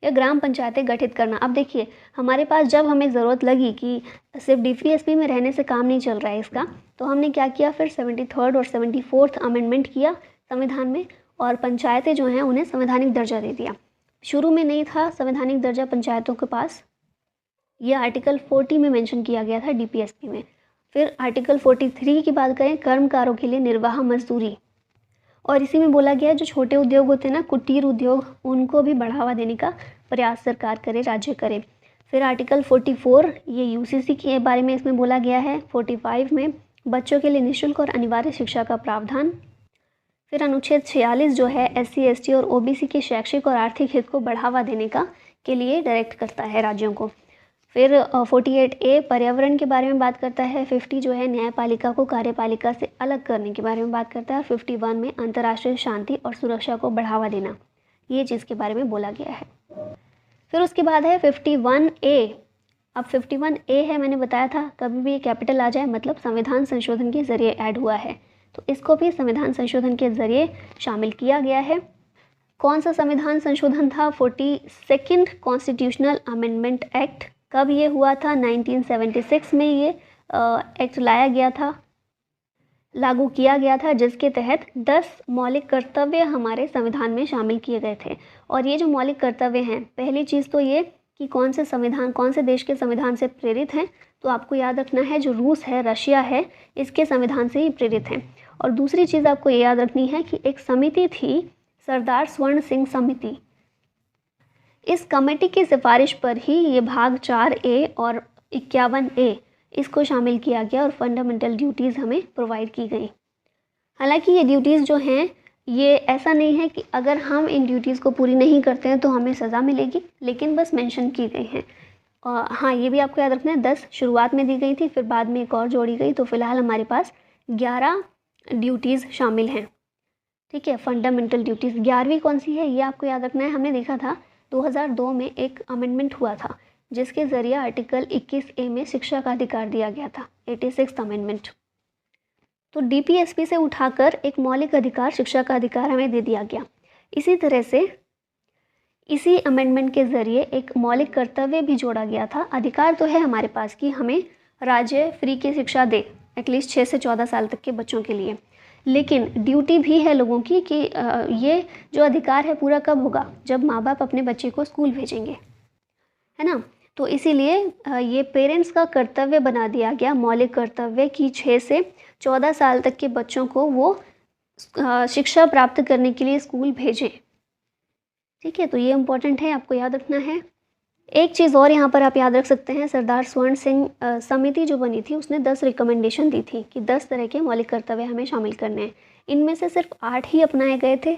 या ग्राम पंचायतें गठित करना। अब देखिए हमारे पास जब हमें ज़रूरत लगी कि सिर्फ डीपीएसपी में रहने से काम नहीं चल रहा है इसका, तो हमने क्या किया, फिर 73rd और 74th अमेंडमेंट किया संविधान में, और पंचायतें जो हैं उन्हें संवैधानिक दर्जा दे दिया। शुरू में नहीं था संवैधानिक दर्जा पंचायतों के पास, ये आर्टिकल 40 में मेंशन किया गया था डीपीएसपी में। फिर आर्टिकल 43 की बात करें, कर्मकारों के लिए निर्वाह मजदूरी, और इसी में बोला गया जो छोटे उद्योग होते हैं ना, कुटीर उद्योग, उनको भी बढ़ावा देने का प्रयास सरकार करे, राज्य करे। फिर आर्टिकल 44 ये यूसीसी के बारे में इसमें बोला गया है। 45 में बच्चों के लिए निःशुल्क और अनिवार्य शिक्षा का प्रावधान। फिर अनुच्छेद 46 जो है SC ST और OBC के शैक्षिक और आर्थिक हित को बढ़ावा देने का के लिए डायरेक्ट करता है राज्यों को। फिर 48A पर्यावरण के बारे में बात करता है। 50 जो है न्यायपालिका को कार्यपालिका से अलग करने के बारे में बात करता है। 51 में अंतर्राष्ट्रीय शांति और सुरक्षा को बढ़ावा देना, ये चीज़ के बारे में बोला गया है। फिर उसके बाद है 51A। अब 51A है, मैंने बताया था कभी भी कैपिटल आ जाए मतलब संविधान संशोधन के ज़रिए ऐड हुआ है, तो इसको भी संविधान संशोधन के ज़रिए शामिल किया गया है। कौन सा संविधान संशोधन था? 42nd constitutional amendment act. कब ये हुआ था? 1976 में ये एक्ट लाया गया था, लागू किया गया था, जिसके तहत 10 मौलिक कर्तव्य हमारे संविधान में शामिल किए गए थे। और ये जो मौलिक कर्तव्य हैं, पहली चीज़ तो ये कि कौन से देश के संविधान से प्रेरित हैं, तो आपको याद रखना है जो रूस है, रशिया है, इसके संविधान से ही प्रेरित हैं। और दूसरी चीज़ आपको ये याद रखनी है कि एक समिति थी, सरदार स्वर्ण सिंह समिति। इस कमेटी की सिफारिश पर ही ये भाग 4A और 51A इसको शामिल किया गया और फंडामेंटल ड्यूटीज़ हमें प्रोवाइड की गई। हालांकि ये ड्यूटीज़ जो हैं, ये ऐसा नहीं है कि अगर हम इन ड्यूटीज़ को पूरी नहीं करते हैं तो हमें सज़ा मिलेगी, लेकिन बस मेंशन की गई हैं। और हाँ, ये भी आपको याद रखना है, 10 शुरुआत में दी गई थी, फिर बाद में एक और जोड़ी गई, तो फिलहाल हमारे पास 11 ड्यूटीज़ शामिल हैं। ठीक है, फंडामेंटल ड्यूटीज़ 11वीं कौन सी है ये आपको याद रखना है। हमने देखा था 2002 में एक अमेंडमेंट हुआ था जिसके ज़रिए आर्टिकल 21A में शिक्षा का अधिकार दिया गया था, 86th अमेंडमेंट। तो DPSP से उठाकर एक मौलिक अधिकार, शिक्षा का अधिकार हमें दे दिया गया। इसी तरह से इसी अमेंडमेंट के ज़रिए एक मौलिक कर्तव्य भी जोड़ा गया था। अधिकार तो है हमारे पास कि हमें राज्य फ्री की शिक्षा दे, एटलीस्ट 6 से 14 साल तक के बच्चों के लिए, लेकिन ड्यूटी भी है लोगों की कि ये जो अधिकार है पूरा कब होगा, जब माँ बाप अपने बच्चे को स्कूल भेजेंगे, है ना। तो इसीलिए ये पेरेंट्स का कर्तव्य बना दिया गया, मौलिक कर्तव्य, कि 6 से 14 साल तक के बच्चों को वो शिक्षा प्राप्त करने के लिए स्कूल भेजें। ठीक है, तो ये इम्पोर्टेंट है, आपको याद रखना है। एक चीज़ और यहाँ पर आप याद रख सकते हैं, सरदार स्वर्ण सिंह समिति जो बनी थी उसने 10 रिकमेंडेशन दी थी कि 10 तरह के मौलिक कर्तव्य हमें शामिल करने हैं। इनमें से सिर्फ 8 ही अपनाए गए थे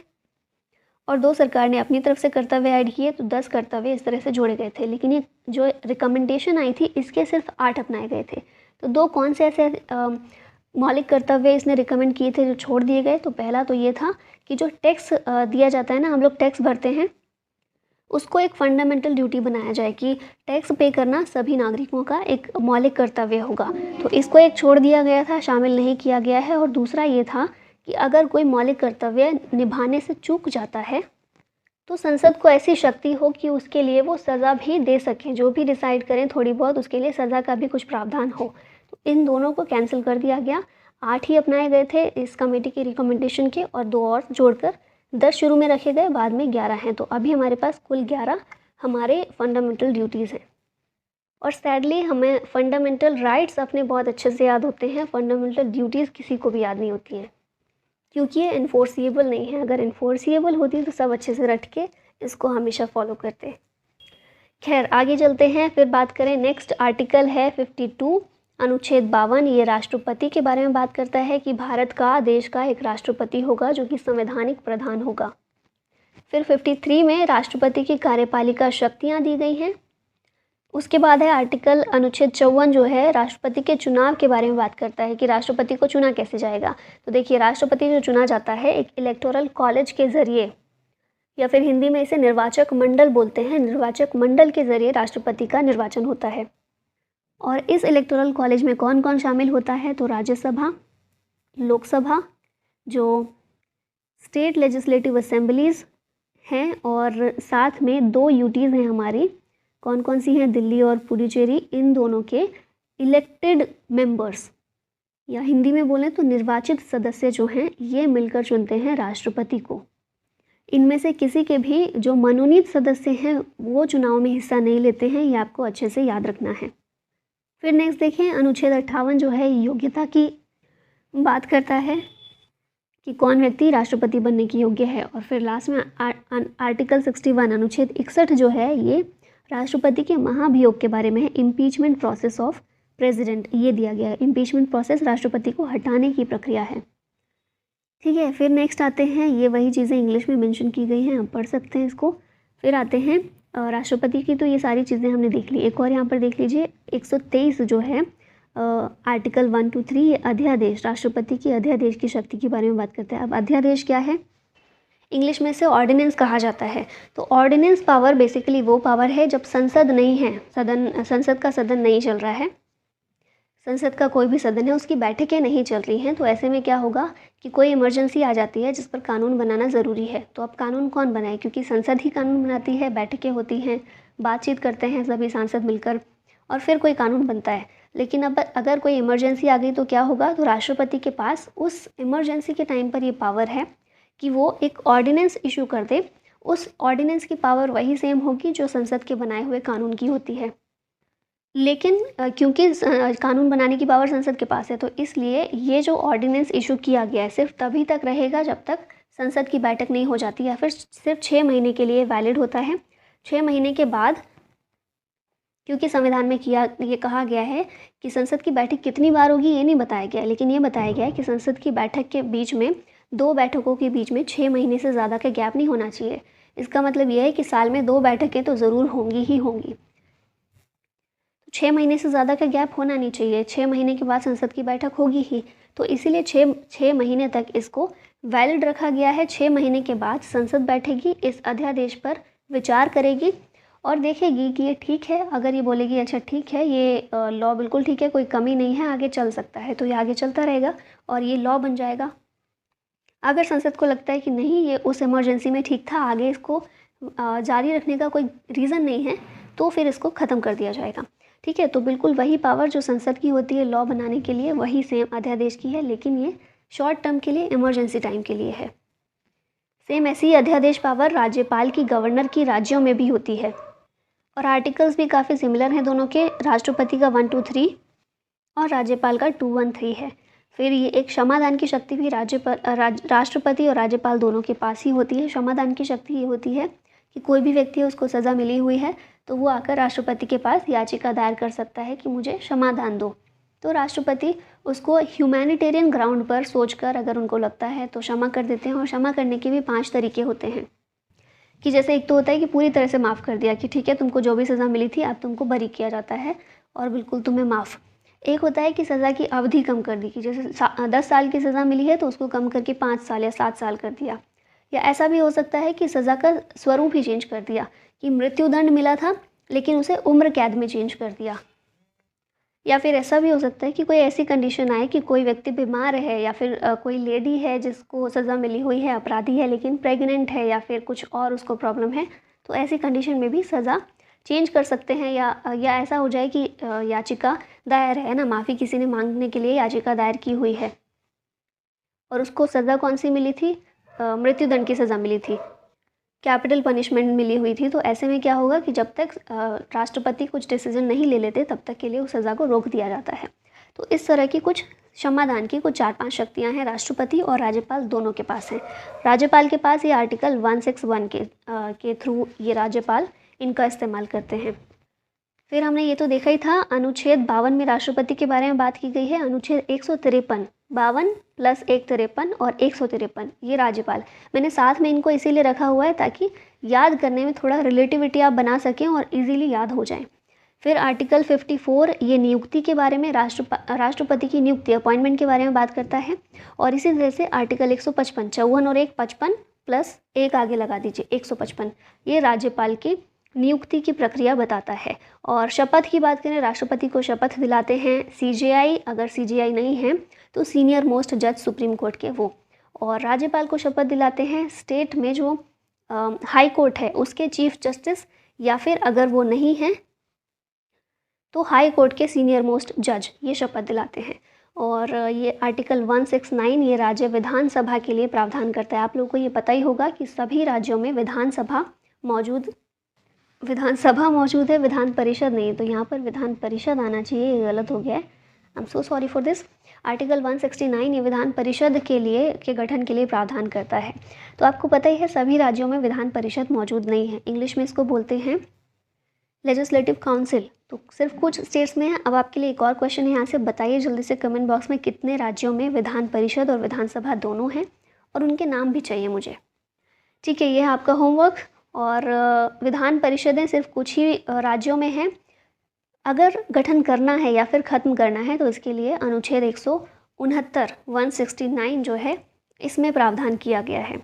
और 2 सरकार ने अपनी तरफ से कर्तव्य ऐड किए, तो 10 कर्तव्य इस तरह से जोड़े गए थे। लेकिन ये जो रिकमेंडेशन आई थी इसके सिर्फ 8 अपनाए गए थे। तो 2 कौन से ऐसे मौलिक कर्तव्य इसने रिकमेंड किए थे जो छोड़ दिए गए? तो पहला तो ये था कि जो टैक्स दिया जाता है ना, हम लोग टैक्स भरते हैं, उसको एक फंडामेंटल ड्यूटी बनाया जाए कि टैक्स पे करना सभी नागरिकों का एक मौलिक कर्तव्य होगा। तो इसको एक छोड़ दिया गया था, शामिल नहीं किया गया है। और दूसरा ये था कि अगर कोई मौलिक कर्तव्य निभाने से चूक जाता है तो संसद को ऐसी शक्ति हो कि उसके लिए वो सज़ा भी दे सकें, जो भी डिसाइड करें थोड़ी बहुत, उसके लिए सज़ा का भी कुछ प्रावधान हो। तो इन दोनों को कैंसिल कर दिया गया। 8 ही अपनाए गए थे इस कमेटी की रिकमेंडेशन के, और 2 और जोड़कर 10 शुरू में रखे गए, बाद में 11 हैं। तो अभी हमारे पास कुल 11 हमारे फंडामेंटल ड्यूटीज़ हैं। और सैडली हमें फंडामेंटल राइट्स अपने बहुत अच्छे से याद होते हैं, फंडामेंटल ड्यूटीज़ किसी को भी याद नहीं होती हैं, क्योंकि ये इन्फोर्सिएबल नहीं है। अगर इन्फोर्सिएबल होती तो सब अच्छे से रट के इसको हमेशा फॉलो करते। खैर, आगे चलते हैं, फिर बात करें। नेक्स्ट आर्टिकल है 52, अनुच्छेद 52। ये राष्ट्रपति के बारे में बात करता है कि भारत का, देश का एक राष्ट्रपति होगा जो कि संवैधानिक प्रधान होगा। फिर 53 में राष्ट्रपति की कार्यपालिका शक्तियाँ दी गई हैं। उसके बाद है आर्टिकल अनुच्छेद 54 जो है राष्ट्रपति के चुनाव के बारे में बात करता है कि राष्ट्रपति को चुना कैसे जाएगा। तो देखिए, राष्ट्रपति जो चुना जाता है एक इलेक्टोरल कॉलेज के ज़रिए, या फिर हिंदी में इसे निर्वाचक मंडल बोलते हैं, निर्वाचक मंडल के ज़रिए राष्ट्रपति का निर्वाचन होता है। और इस इलेक्टोरल कॉलेज में कौन कौन शामिल होता है? तो राज्यसभा, लोकसभा, जो स्टेट लेजिस्लेटिव असेंबलीज़ हैं, और साथ में 2 यूटीज़ हैं हमारी, कौन कौन सी हैं? दिल्ली और पुडुचेरी। इन दोनों के इलेक्टेड मेंबर्स, या हिंदी में बोलें तो निर्वाचित सदस्य जो हैं, ये मिलकर चुनते हैं राष्ट्रपति को। इनमें से किसी के भी जो मनोनीत सदस्य हैं वो चुनाव में हिस्सा नहीं लेते हैं, ये आपको अच्छे से याद रखना है। फिर नेक्स्ट देखें, अनुच्छेद 58 जो है योग्यता की बात करता है कि कौन व्यक्ति राष्ट्रपति बनने की योग्य है। और फिर लास्ट में आर्टिकल 61, अनुच्छेद 61 जो है ये राष्ट्रपति के महाभियोग के बारे में है, इम्पीचमेंट प्रोसेस ऑफ प्रेसिडेंट, ये दिया गया है। इम्पीचमेंट प्रोसेस राष्ट्रपति को हटाने की प्रक्रिया है। ठीक है, फिर नेक्स्ट आते हैं, ये वही चीज़ें इंग्लिश में मेंशन की गई हैं, आप पढ़ सकते हैं इसको। फिर आते हैं राष्ट्रपति की, तो ये सारी चीज़ें हमने देख ली। एक और यहाँ पर देख लीजिए, 123 जो है आर्टिकल 1 to 3, ये अध्यादेश, राष्ट्रपति की अध्यादेश की शक्ति के बारे में बात करते हैं। अब अध्यादेश क्या है? इंग्लिश में से ऑर्डिनेंस कहा जाता है। तो ऑर्डिनेंस पावर बेसिकली वो पावर है जब संसद नहीं है, संसद का सदन नहीं चल रहा है, संसद का कोई भी सदन है उसकी बैठकें नहीं चल रही हैं। तो ऐसे में क्या होगा कि कोई इमरजेंसी आ जाती है जिस पर कानून बनाना ज़रूरी है। तो अब कानून कौन बनाए? क्योंकि संसद ही कानून बनाती है, बैठकें होती हैं, बातचीत करते हैं सभी सांसद मिलकर, और फिर कोई कानून बनता है। लेकिन अब अगर कोई इमरजेंसी आ गई तो क्या होगा? तो राष्ट्रपति के पास उस इमरजेंसी के टाइम पर ये पावर है कि वो एक ऑर्डिनेंस इशू कर दे। उस ऑर्डिनेंस की पावर वही सेम होगी जो संसद के बनाए हुए कानून की होती है। लेकिन क्योंकि कानून बनाने की पावर संसद के पास है, तो इसलिए ये जो ऑर्डिनेंस इशू किया गया है सिर्फ तभी तक रहेगा जब तक संसद की बैठक नहीं हो जाती, या फिर सिर्फ 6 महीने के लिए वैलिड होता है। 6 महीने के बाद, क्योंकि संविधान में ये कहा गया है कि संसद की बैठक कितनी बार होगी ये नहीं बताया गया, लेकिन ये बताया गया है कि संसद की बैठक के बीच में 2 बैठकों के बीच में 6 महीने से ज़्यादा का गैप नहीं होना चाहिए। इसका मतलब ये है कि साल में 2 बैठकें तो ज़रूर होंगी ही होंगी। 6 महीने से ज़्यादा का गैप होना नहीं चाहिए। 6 महीने के बाद संसद की बैठक होगी ही, तो इसीलिए 6 महीने तक इसको वैलिड रखा गया है। 6 महीने के बाद संसद बैठेगी, इस अध्यादेश पर विचार करेगी, और देखेगी कि ये ठीक है। अगर ये बोलेगी अच्छा ठीक है, ये लॉ बिल्कुल ठीक है, कोई कमी नहीं है, आगे चल सकता है, तो ये आगे चलता रहेगा और ये लॉ बन जाएगा। अगर संसद को लगता है कि नहीं, ये उस इमरजेंसी में ठीक था, आगे इसको जारी रखने का कोई रीज़न नहीं है, तो फिर इसको ख़त्म कर दिया जाएगा। ठीक है, तो बिल्कुल वही पावर जो संसद की होती है लॉ बनाने के लिए, वही सेम अध्यादेश की है, लेकिन ये शॉर्ट टर्म के लिए, इमरजेंसी टाइम के लिए है। सेम ऐसी ही अध्यादेश पावर राज्यपाल की, गवर्नर की राज्यों में भी होती है। और आर्टिकल्स भी काफ़ी सिमिलर हैं दोनों के। राष्ट्रपति का 1, 2, 3 और राज्यपाल का 2, 1, 3 है। फिर ये एक क्षमादान की शक्ति भी राष्ट्रपति और राज्यपाल दोनों के पास ही होती है। क्षमादान की शक्ति ये होती है कि कोई भी व्यक्ति है, उसको सज़ा मिली हुई है, तो वो आकर राष्ट्रपति के पास याचिका दायर कर सकता है कि मुझे क्षमादान दो। तो राष्ट्रपति उसको ह्यूमैनिटेरियन ग्राउंड पर सोचकर, अगर उनको लगता है तो क्षमा कर देते हैं। और क्षमा करने के भी 5 तरीके होते हैं कि जैसे एक तो होता है कि पूरी तरह से माफ़ कर दिया कि ठीक है, तुमको जो भी सज़ा मिली थी अब तुमको बरी किया जाता है और बिल्कुल तुम्हें माफ़। एक होता है कि सज़ा की अवधि कम कर दी, कि जैसे 10 साल की सज़ा मिली है तो उसको कम करके 5 साल या 7 साल कर दिया। या ऐसा भी हो सकता है कि सज़ा का स्वरूप ही चेंज कर दिया, कि मृत्युदंड मिला था लेकिन उसे उम्र कैद में चेंज कर दिया। या फिर ऐसा भी हो सकता है कि कोई ऐसी कंडीशन आए कि कोई व्यक्ति बीमार है, या फिर कोई लेडी है जिसको सज़ा मिली हुई है, अपराधी है लेकिन प्रेग्नेंट है, या फिर कुछ और उसको प्रॉब्लम है, तो ऐसी कंडीशन में भी सज़ा चेंज कर सकते हैं। या ऐसा हो जाए कि याचिका दायर है ना, माफ़ी किसी ने मांगने के लिए याचिका दायर की हुई है और उसको सज़ा कौन सी मिली थी, मृत्युदंड की सज़ा मिली थी, कैपिटल पनिशमेंट मिली हुई थी। तो ऐसे में क्या होगा कि जब तक राष्ट्रपति कुछ डिसीजन नहीं ले लेते तब तक के लिए उस सज़ा को रोक दिया जाता है। तो इस तरह की कुछ क्षमादान की कुछ 4-5 शक्तियाँ हैं, राष्ट्रपति और राज्यपाल दोनों के पास हैं। राज्यपाल के पास ये आर्टिकल 161 के थ्रू ये राज्यपाल इनका इस्तेमाल करते हैं। फिर हमने ये तो देखा ही था, अनुच्छेद 52 में राष्ट्रपति के बारे में बात की गई है। अनुच्छेद 153, 52 + 1, 53 और 153 ये राज्यपाल। मैंने साथ में इनको इसीलिए रखा हुआ है ताकि याद करने में थोड़ा रिलेटिविटी आप बना सकें और इजीली याद हो जाए। फिर आर्टिकल 54 ये नियुक्ति के बारे में, राष्ट्रपति की नियुक्ति, अपॉइंटमेंट के बारे में बात करता है। और इसी तरह से आर्टिकल 155, 54 और 1, 55 + 1 आगे लगा दीजिए, 155, ये राज्यपाल की नियुक्ति की प्रक्रिया बताता है। और शपथ की बात करें, राष्ट्रपति को शपथ दिलाते हैं सीजेआई, अगर सीजेआई नहीं है तो सीनियर मोस्ट जज सुप्रीम कोर्ट के वो। और राज्यपाल को शपथ दिलाते हैं स्टेट में जो हाई कोर्ट है उसके चीफ जस्टिस, या फिर अगर वो नहीं है तो हाई कोर्ट के सीनियर मोस्ट जज, ये शपथ दिलाते हैं। और ये आर्टिकल 169 ये राज्य विधानसभा के लिए प्रावधान करता है। आप लोगों को ये पता ही होगा कि सभी राज्यों में विधानसभा मौजूद है, विधान परिषद नहीं है, तो यहाँ पर विधान परिषद आना चाहिए, ये गलत हो गया है, I am so sorry for this. Article 169 ये विधान परिषद के गठन के लिए प्रावधान करता है। तो आपको पता ही है सभी राज्यों में विधान परिषद मौजूद नहीं है, इंग्लिश में इसको बोलते हैं लेजिस्लेटिव काउंसिल। तो सिर्फ कुछ स्टेट्स में है। अब आपके लिए एक और क्वेश्चन है, यहाँ से बताइए जल्दी से कमेंट बॉक्स में कितने राज्यों में विधान परिषद और विधानसभा दोनों हैं, और उनके नाम भी चाहिए मुझे। ठीक है, ये है आपका होमवर्क। और विधान परिषदें सिर्फ कुछ ही राज्यों में हैं। अगर गठन करना है या फिर ख़त्म करना है तो इसके लिए अनुच्छेद 169 169 जो है इसमें प्रावधान किया गया है।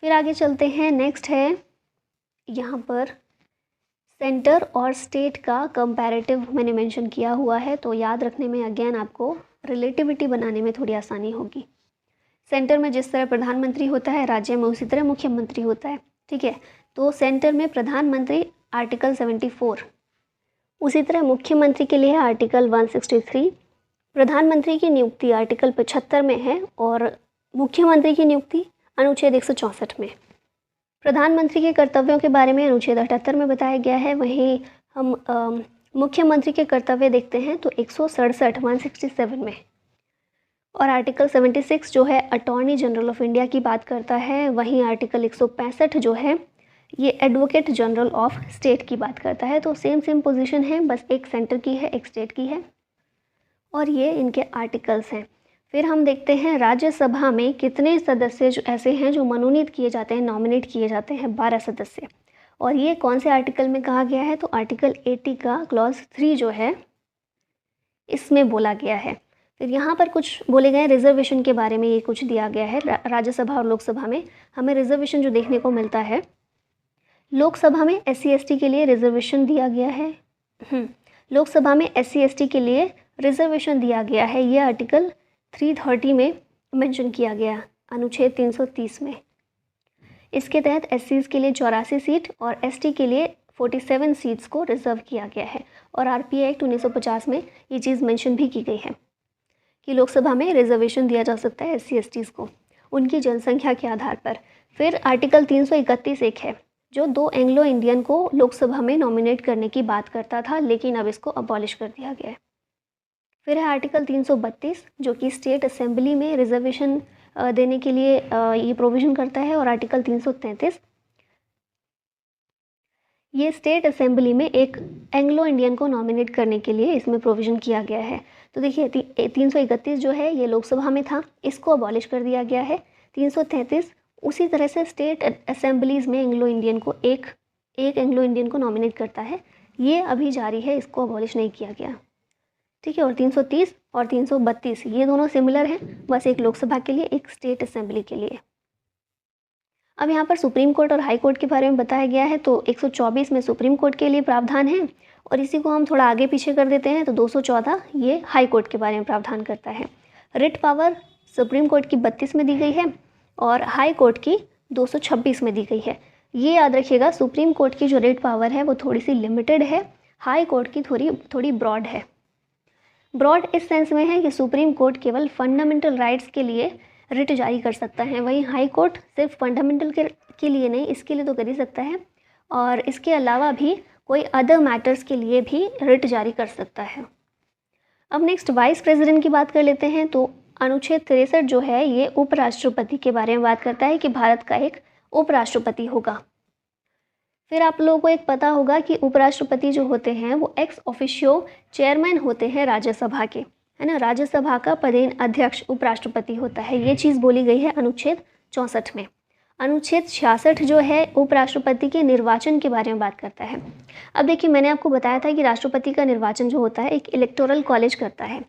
फिर आगे चलते हैं, नेक्स्ट है यहाँ पर सेंटर और स्टेट का कंपैरेटिव मैंने मेंशन किया हुआ है, तो याद रखने में अगेन आपको रिलेटिविटी बनाने में थोड़ी आसानी होगी। सेंटर में जिस तरह प्रधानमंत्री होता है, राज्य में उसी तरह मुख्यमंत्री होता है। ठीक है, तो सेंटर में प्रधानमंत्री आर्टिकल 74, उसी तरह मुख्यमंत्री के लिए है आर्टिकल 163, प्रधानमंत्री की नियुक्ति आर्टिकल 75 में है, और मुख्यमंत्री की नियुक्ति अनुच्छेद 164 में। प्रधानमंत्री के कर्तव्यों के बारे में अनुच्छेद 78 में बताया गया है। वहीं हम मुख्यमंत्री के कर्तव्य देखते हैं तो 167 167 में। और आर्टिकल 76 जो है अटॉर्नी जनरल ऑफ इंडिया की बात करता है। वहीं आर्टिकल 165 जो है ये एडवोकेट जनरल ऑफ स्टेट की बात करता है। तो सेम पोजीशन है, बस एक सेंटर की है एक स्टेट की है, और ये इनके आर्टिकल्स हैं। फिर हम देखते हैं राज्यसभा में कितने सदस्य जो ऐसे हैं जो मनोनीत किए जाते हैं, नॉमिनेट किए जाते हैं, 12 सदस्य। और ये कौन से आर्टिकल में कहा गया है, तो आर्टिकल 80 का क्लॉज 3 जो है इसमें बोला गया है। फिर यहाँ पर कुछ बोले गए रिजर्वेशन के बारे में, ये कुछ दिया गया है। राज्यसभा और लोकसभा में हमें रिजर्वेशन जो देखने को मिलता है लोकसभा में SC/ST के लिए रिजर्वेशन दिया गया है। लोकसभा में SC/ST के लिए रिजर्वेशन दिया गया है, ये आर्टिकल 330 में मेंशन किया गया, अनुच्छेद 330 में। इसके तहत SCs के लिए 84 सीट और ST के लिए 47 सीट्स को रिजर्व किया गया है। और RPA एक्ट 1950 में ये चीज़ मेंशन भी की गई है कि लोकसभा में रिजर्वेशन दिया जा सकता है SC/STs को उनकी जनसंख्या के आधार पर। फिर आर्टिकल 331 एक है जो 2 एंग्लो इंडियन को लोकसभा में नॉमिनेट करने की बात करता था, लेकिन अब इसको अबॉलिश कर दिया गया है। फिर है आर्टिकल 332 जो कि स्टेट असेंबली में रिजर्वेशन देने के लिए ये प्रोविज़न करता है। और आर्टिकल 333 ये स्टेट असेंबली में एक एंग्लो इंडियन को नॉमिनेट करने के लिए इसमें प्रोविज़न किया गया है। तो देखिए 331 जो है ये लोकसभा में था, इसको अबॉलिश कर दिया गया है। 333 उसी तरह से स्टेट असेंबलीज़ में एंग्लो इंडियन को एक एंग्लो इंडियन को नॉमिनेट करता है, ये अभी जारी है, इसको अबॉलिश नहीं किया गया, ठीक है। और 330 और 332 ये दोनों सिमिलर हैं, बस एक लोकसभा के लिए, एक स्टेट असेंबली के लिए। अब यहाँ पर सुप्रीम कोर्ट और हाई कोर्ट के बारे में बताया गया है। तो 124 में सुप्रीम कोर्ट के लिए प्रावधान है और इसी को हम थोड़ा आगे पीछे कर देते हैं तो 214 ये हाई कोर्ट के बारे में प्रावधान करता है। रिट पावर सुप्रीम कोर्ट की 32 में दी गई है और हाई कोर्ट की 226 में दी गई है। ये याद रखिएगा, सुप्रीम कोर्ट की जो रिट पावर है वो थोड़ी सी लिमिटेड है, हाई कोर्ट की थोड़ी ब्रॉड है। ब्रॉड इस सेंस में है कि सुप्रीम कोर्ट केवल फंडामेंटल राइट्स के लिए रिट जारी कर सकता है, वहीं हाई कोर्ट सिर्फ फंडामेंटल के लिए नहीं, इसके लिए तो कर ही सकता है और इसके अलावा भी कोई अदर मैटर्स के लिए भी रिट जारी कर सकता है। अब नेक्स्ट वाइस प्रेसिडेंट की बात कर लेते हैं। तो अनुच्छेद 63 जो है ये उपराष्ट्रपति के बारे में बात करता है कि भारत का एक उपराष्ट्रपति होगा। फिर आप लोगों को एक पता होगा कि उपराष्ट्रपति जो होते हैं वो एक्स ऑफिशियो चेयरमैन होते हैं राज्यसभा के, है ना। राज्यसभा का पदेन अध्यक्ष उपराष्ट्रपति होता है, ये चीज़ बोली गई है अनुच्छेद 64 में। अनुच्छेद 66 जो है उपराष्ट्रपति के निर्वाचन के बारे में बात करता है। अब देखिए मैंने आपको बताया था कि राष्ट्रपति का निर्वाचन जो होता है एक इलेक्टोरल कॉलेज करता है,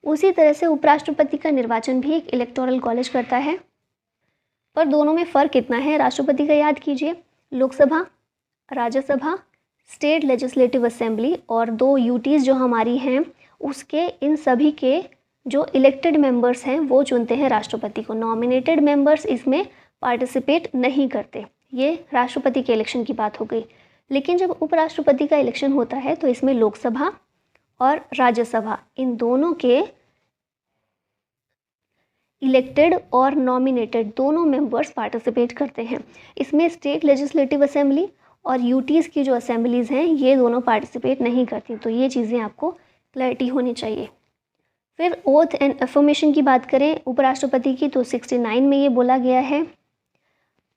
उसी तरह से उपराष्ट्रपति का निर्वाचन भी एक इलेक्टोरल कॉलेज करता है। पर दोनों में फ़र्क कितना है राष्ट्रपति का याद कीजिए, Lok Sabha, Rajya Sabha, state legislative assembly और 2 यूटीज़ जो हमारी हैं उसके इन सभी के जो इलेक्टेड मेंबर्स हैं वो चुनते हैं राष्ट्रपति को। नॉमिनेटेड मेंबर्स इसमें पार्टिसिपेट नहीं करते। ये राष्ट्रपति के इलेक्शन की बात हो गई। लेकिन जब उपराष्ट्रपति का इलेक्शन होता है तो इसमें लोकसभा और राज्यसभा इन दोनों के इलेक्टेड और नॉमिनेटेड दोनों मेंबर्स पार्टिसिपेट करते हैं। इसमें स्टेट लेजिस्लेटिव असेंबली और यूटीज़ की जो असेंबलीज़ हैं ये दोनों पार्टिसिपेट नहीं करती। तो ये चीज़ें आपको क्लैरिटी होनी चाहिए। फिर ओथ एंड अफर्मेशन की बात करें उपराष्ट्रपति की तो 69 में ये बोला गया है।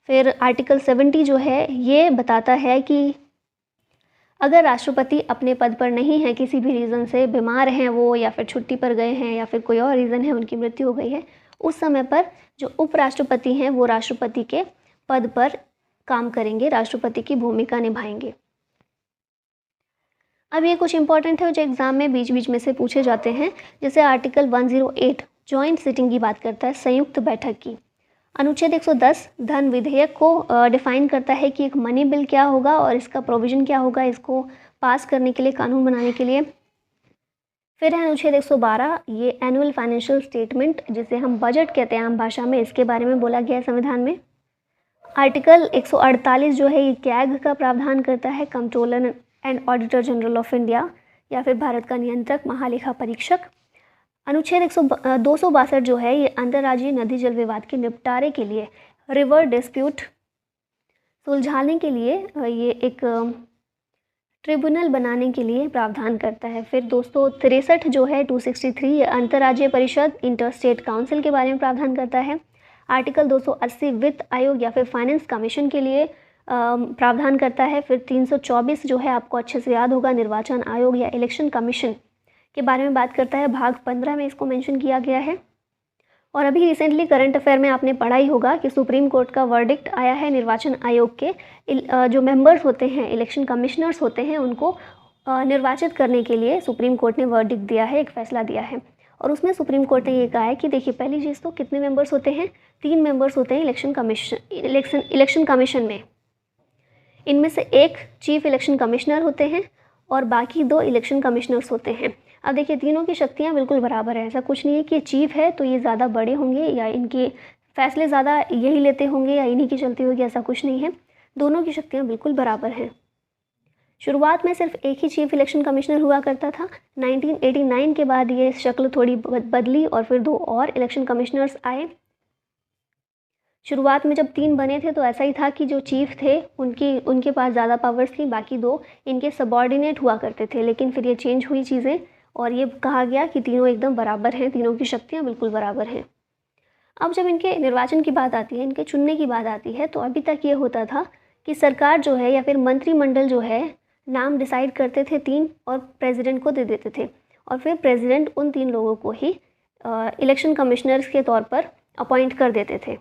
फिर आर्टिकल 70 जो है ये बताता है कि अगर राष्ट्रपति अपने पद पर नहीं है, किसी भी रीज़न से बीमार हैं वो या फिर छुट्टी पर गए हैं या फिर कोई और रीज़न है, उनकी मृत्यु हो गई है, उस समय पर जो उपराष्ट्रपति हैं वो राष्ट्रपति के पद पर काम करेंगे, राष्ट्रपति की भूमिका निभाएंगे। अब ये कुछ इंपॉर्टेंट है जो एग्ज़ाम में बीच बीच में से पूछे जाते हैं। जैसे आर्टिकल 108 जॉइंट सिटिंग की बात करता है, संयुक्त बैठक की। अनुच्छेद 110 धन विधेयक को डिफाइन करता है कि एक मनी बिल क्या होगा और इसका प्रोविज़न क्या होगा इसको पास करने के लिए, कानून बनाने के लिए। फिर है अनुच्छेद 112 ये एनुअल फाइनेंशियल स्टेटमेंट जिसे हम बजट कहते हैं आम भाषा में, इसके बारे में बोला गया है संविधान में। आर्टिकल 148 जो है ये कैग का प्रावधान करता है, controller and auditor general of India या फिर भारत का नियंत्रक महालेखा परीक्षक। अनुच्छेद 262 जो है ये अंतर्राज्यीय नदी जल विवाद के निपटारे के लिए, रिवर डिस्प्यूट सुलझाने के लिए ये एक ट्रिब्यूनल बनाने के लिए प्रावधान करता है। फिर 263 जो है 263 ये अंतर्राज्यीय परिषद इंटर स्टेट काउंसिल के बारे में प्रावधान करता है। आर्टिकल 280 वित्त आयोग या फिर फाइनेंस कमीशन के लिए प्रावधान करता है। फिर 324 जो है आपको अच्छे से याद होगा, निर्वाचन आयोग या इलेक्शन कमीशन के बारे में बात करता है, भाग 15 में इसको मेंशन किया गया है। और अभी रिसेंटली करंट अफेयर में आपने पढ़ा ही होगा कि सुप्रीम कोर्ट का वर्डिक्ट आया है निर्वाचन आयोग के जो मेंबर्स होते हैं, इलेक्शन कमिश्नर्स होते हैं, उनको निर्वाचित करने के लिए सुप्रीम कोर्ट ने वर्डिक्ट दिया है, एक फैसला दिया है। और उसमें सुप्रीम कोर्ट ने ये कहा है कि देखिए पहली चीज़ तो कितने मेंबर्स होते हैं, 3 मेंबर्स होते हैं इलेक्शन कमीशन में। इनमें से एक चीफ इलेक्शन कमिश्नर होते हैं और बाकी 2 इलेक्शन कमिश्नर्स होते हैं। अब देखिए तीनों की शक्तियाँ बिल्कुल बराबर हैं, ऐसा कुछ नहीं है कि चीफ है तो ये ज़्यादा बड़े होंगे या इनके फैसले ज़्यादा यही लेते होंगे या इन्हीं की चलती होगी, ऐसा कुछ नहीं है। दोनों की शक्तियाँ बिल्कुल बराबर हैं। शुरुआत में सिर्फ एक ही चीफ इलेक्शन कमिश्नर हुआ करता था। 1989 के बाद ये शक्ल थोड़ी बदली और फिर 2 और इलेक्शन कमिश्नर्स आए। शुरुआत में जब 3 बने थे तो ऐसा ही था कि जो चीफ थे उनके पास ज़्यादा पावर्स थी, बाकी 2 इनके सबॉर्डिनेट हुआ करते थे। लेकिन फिर ये चेंज हुई चीज़ें और ये कहा गया कि तीनों एकदम बराबर हैं, तीनों की शक्तियाँ बिल्कुल बराबर हैं। अब जब इनके निर्वाचन की बात आती है, इनके चुनने की बात आती है, तो अभी तक ये होता था कि सरकार जो है या फिर मंत्रिमंडल जो है नाम डिसाइड करते थे 3 और प्रेसिडेंट को दे देते थे और फिर प्रेसिडेंट उन 3 लोगों को ही इलेक्शन कमिश्नर्स के तौर पर अपॉइंट कर देते थे।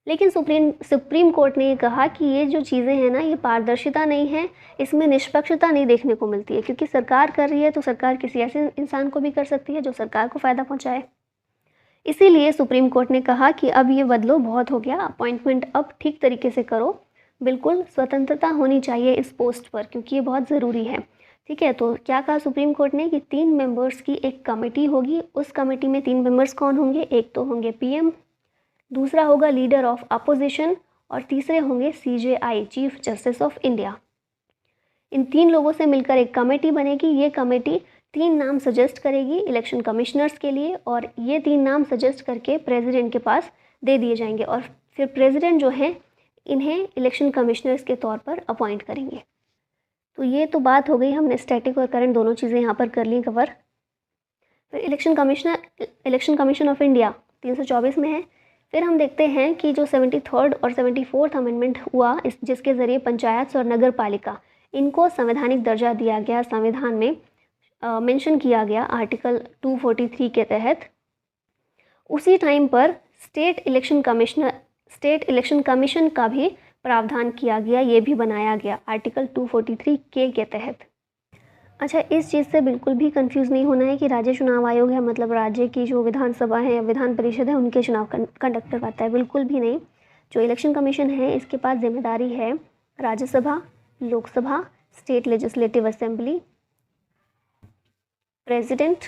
लेकिन सुप्रीम कोर्ट ने ये कहा कि ये जो चीज़ें हैं ना, ये पारदर्शिता नहीं है, इसमें निष्पक्षता नहीं देखने को मिलती है, क्योंकि सरकार कर रही है तो सरकार किसी ऐसे इंसान को भी कर सकती है जो सरकार को फ़ायदा पहुंचाए। इसीलिए सुप्रीम कोर्ट ने कहा कि अब ये बदलो, बहुत हो गया, अपॉइंटमेंट अब ठीक तरीके से करो, बिल्कुल स्वतंत्रता होनी चाहिए इस पोस्ट पर, क्योंकि ये बहुत ज़रूरी है। ठीक है, तो क्या कहा सुप्रीम कोर्ट ने कि 3 मेंबर्स की एक कमेटी होगी। उस कमेटी में 3 मेंबर्स कौन होंगे? एक तो होंगे पीएम, दूसरा होगा लीडर ऑफ अपोजिशन और तीसरे होंगे CJI, chief justice of India. इन 3 लोगों से मिलकर एक कमेटी बनेगी। ये कमेटी 3 नाम सजेस्ट करेगी इलेक्शन कमिश्नर्स के लिए और ये 3 नाम सजेस्ट करके प्रेसिडेंट के पास दे दिए जाएंगे और फिर प्रेसिडेंट जो है इन्हें इलेक्शन कमिश्नर्स के तौर पर अपॉइंट करेंगे। तो ये तो बात हो गई, हमने स्टैटिक और करंट दोनों चीज़ें यहाँ पर कर ली कवर। फिर इलेक्शन कमीशन ऑफ इंडिया 324 में है। फिर हम देखते हैं कि जो 73rd और 74th अमेंडमेंट हुआ, जिसके ज़रिए पंचायत और नगर पालिका इनको संवैधानिक दर्जा दिया गया, संविधान में मेंशन किया गया आर्टिकल 243 के तहत। उसी टाइम पर स्टेट इलेक्शन कमीशन का भी प्रावधान किया गया, ये भी बनाया गया आर्टिकल 243 के तहत। अच्छा, इस चीज़ से बिल्कुल भी कंफ्यूज नहीं होना है कि राज्य चुनाव आयोग है मतलब राज्य की जो विधानसभा है, विधान परिषद है, उनके चुनाव कंडक्ट करवाता है, बिल्कुल भी नहीं। जो इलेक्शन कमीशन है इसके पास जिम्मेदारी है Rajya Sabha, Lok Sabha, state legislative assembly, president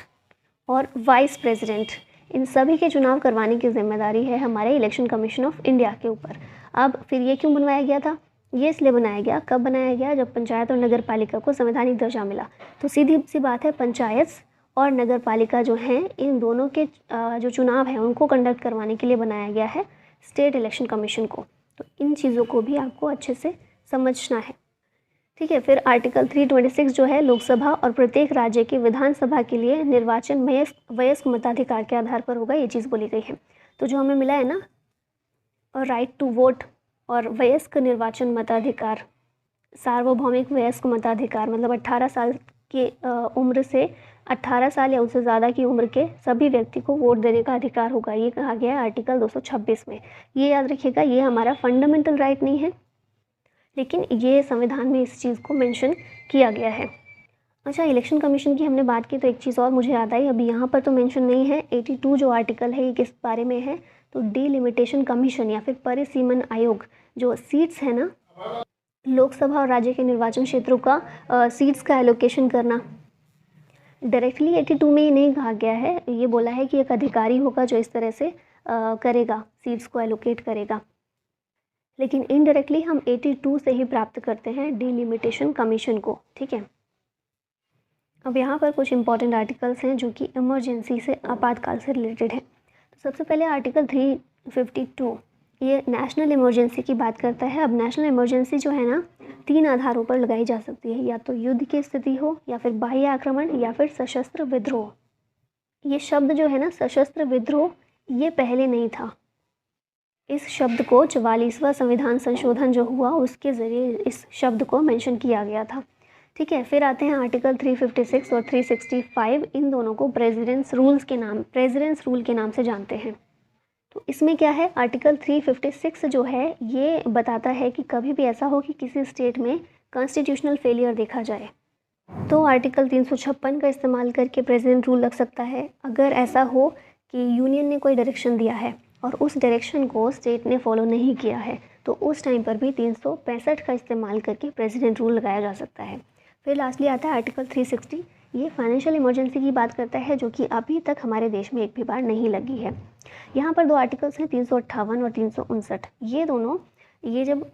और वाइस प्रेसिडेंट, इन सभी के चुनाव करवाने की जिम्मेदारी है हमारे इलेक्शन कमीशन ऑफ इंडिया के ऊपर। अब फिर ये क्यों बनवाया गया था? ये इसलिए बनाया गया, कब बनाया गया? जब पंचायत और नगर पालिका को संवैधानिक दर्जा मिला। तो सीधी सी बात है, पंचायत और नगर पालिका जो हैं, इन दोनों के जो चुनाव हैं उनको कंडक्ट करवाने के लिए बनाया गया है स्टेट इलेक्शन कमीशन को। तो इन चीज़ों को भी आपको अच्छे से समझना है। ठीक है, फिर आर्टिकल 326 जो है लोकसभा और प्रत्येक राज्य की विधानसभा के लिए निर्वाचन वयस्क मताधिकार के आधार पर होगा, ये चीज़ बोली गई है। तो जो हमें मिला है ना, और राइट टू वोट और वयस्क निर्वाचन मताधिकार, सार्वभौमिक वयस्क मताधिकार, मतलब 18 साल की उम्र से 18 साल या उससे ज़्यादा की उम्र के सभी व्यक्ति को वोट देने का अधिकार होगा, ये कहा गया है आर्टिकल 226 में। ये याद रखिएगा, ये हमारा फंडामेंटल राइट नहीं है, लेकिन ये संविधान में इस चीज़ को मेंशन किया गया है। अच्छा, इलेक्शन कमीशन की हमने बात की तो एक चीज़ और मुझे याद आई, अभी यहाँ पर तो मेंशन नहीं है। 82 जो आर्टिकल है ये किस बारे में है? तो डिलिमिटेशन कमीशन या फिर परिसीमन आयोग, जो सीट्स है ना लोकसभा और राज्य के निर्वाचन क्षेत्रों का सीट्स का एलोकेशन करना, डायरेक्टली 82 में ये नहीं कहा गया है। ये बोला है कि एक अधिकारी होगा जो इस तरह से करेगा, सीट्स को एलोकेट करेगा, लेकिन इनडायरेक्टली हम 82 से ही प्राप्त करते हैं डिलिमिटेशन कमीशन को। ठीक है, अब यहाँ पर कुछ इंपॉर्टेंट आर्टिकल्स हैं जो कि इमरजेंसी से, आपातकाल से रिलेटेड है। तो सबसे पहले आर्टिकल 352, ये नेशनल इमरजेंसी की बात करता है। अब नेशनल इमरजेंसी जो है ना 3 आधारों पर लगाई जा सकती है, या तो युद्ध की स्थिति हो, या फिर बाह्य आक्रमण, या फिर सशस्त्र विद्रोह। ये शब्द जो है ना सशस्त्र विद्रोह, ये पहले नहीं था। इस शब्द को 44वां संविधान संशोधन जो हुआ उसके ज़रिए इस शब्द को मेंशन किया गया था। ठीक है, फिर आते हैं आर्टिकल 356 और 365, इन दोनों को प्रेसिडेंट्स रूल के नाम से जानते हैं। तो इसमें क्या है, आर्टिकल 356 जो है ये बताता है कि कभी भी ऐसा हो कि किसी स्टेट में कॉन्स्टिट्यूशनल फेलियर देखा जाए तो आर्टिकल 356 का इस्तेमाल करके प्रेसिडेंट रूल लग सकता है। अगर ऐसा हो कि यूनियन ने कोई डायरेक्शन दिया है और उस डायरेक्शन को स्टेट ने फॉलो नहीं किया है तो उस टाइम पर भी 365 का इस्तेमाल करके प्रेसिडेंट रूल लगाया जा सकता है। फिर लास्टली आता है आर्टिकल 360। ये फाइनेंशियल इमरजेंसी की बात करता है जो कि अभी तक हमारे देश में एक भी बार नहीं लगी है। यहाँ पर 2 आर्टिकल्स हैं 358 और 359। ये दोनों, ये जब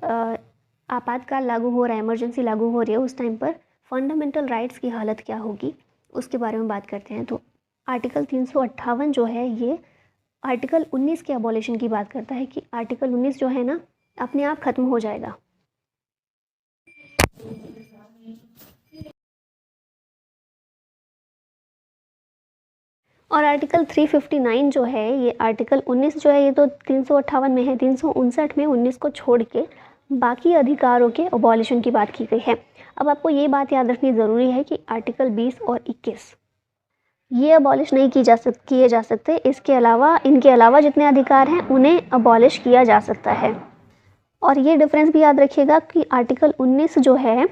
आपातकाल लागू हो रहा है, इमरजेंसी लागू हो रही है, उस टाइम पर फंडामेंटल राइट्स की हालत क्या होगी उसके बारे में बात करते हैं। तो आर्टिकल 358 जो है ये आर्टिकल 19 के अबॉलिशन की बात करता है कि आर्टिकल 19 जो है ना अपने आप ख़त्म हो जाएगा। और आर्टिकल 359 जो है, ये आर्टिकल 19 जो है ये तो 358 में है, 359 में 19 को छोड़ के बाकी अधिकारों के अबॉलिशन की बात की गई है। अब आपको ये बात याद रखनी ज़रूरी है कि आर्टिकल 20 और 21 ये अबॉलिश नहीं किए जा सकते। इसके अलावा, इनके अलावा जितने अधिकार हैं उन्हें अबॉलिश किया जा सकता है। और ये डिफरेंस भी याद रखिएगा कि आर्टिकल 19 जो है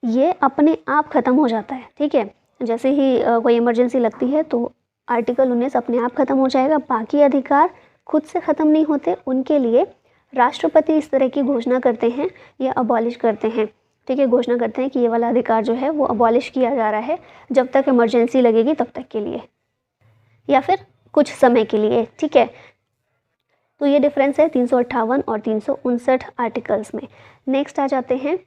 ये अपने आप ख़त्म हो जाता है, ठीक है। जैसे ही कोई इमरजेंसी लगती है तो आर्टिकल 19 अपने आप ख़त्म हो जाएगा। बाकी अधिकार खुद से ख़त्म नहीं होते, उनके लिए राष्ट्रपति इस तरह की घोषणा करते हैं या अबॉलिश करते हैं, ठीक है। घोषणा करते हैं कि ये वाला अधिकार जो है वो अबॉलिश किया जा रहा है जब तक इमरजेंसी लगेगी तब तक के लिए, या फिर कुछ समय के लिए, ठीक है। तो ये डिफरेंस है 358 और 359 आर्टिकल्स में। नेक्स्ट आ जाते हैं,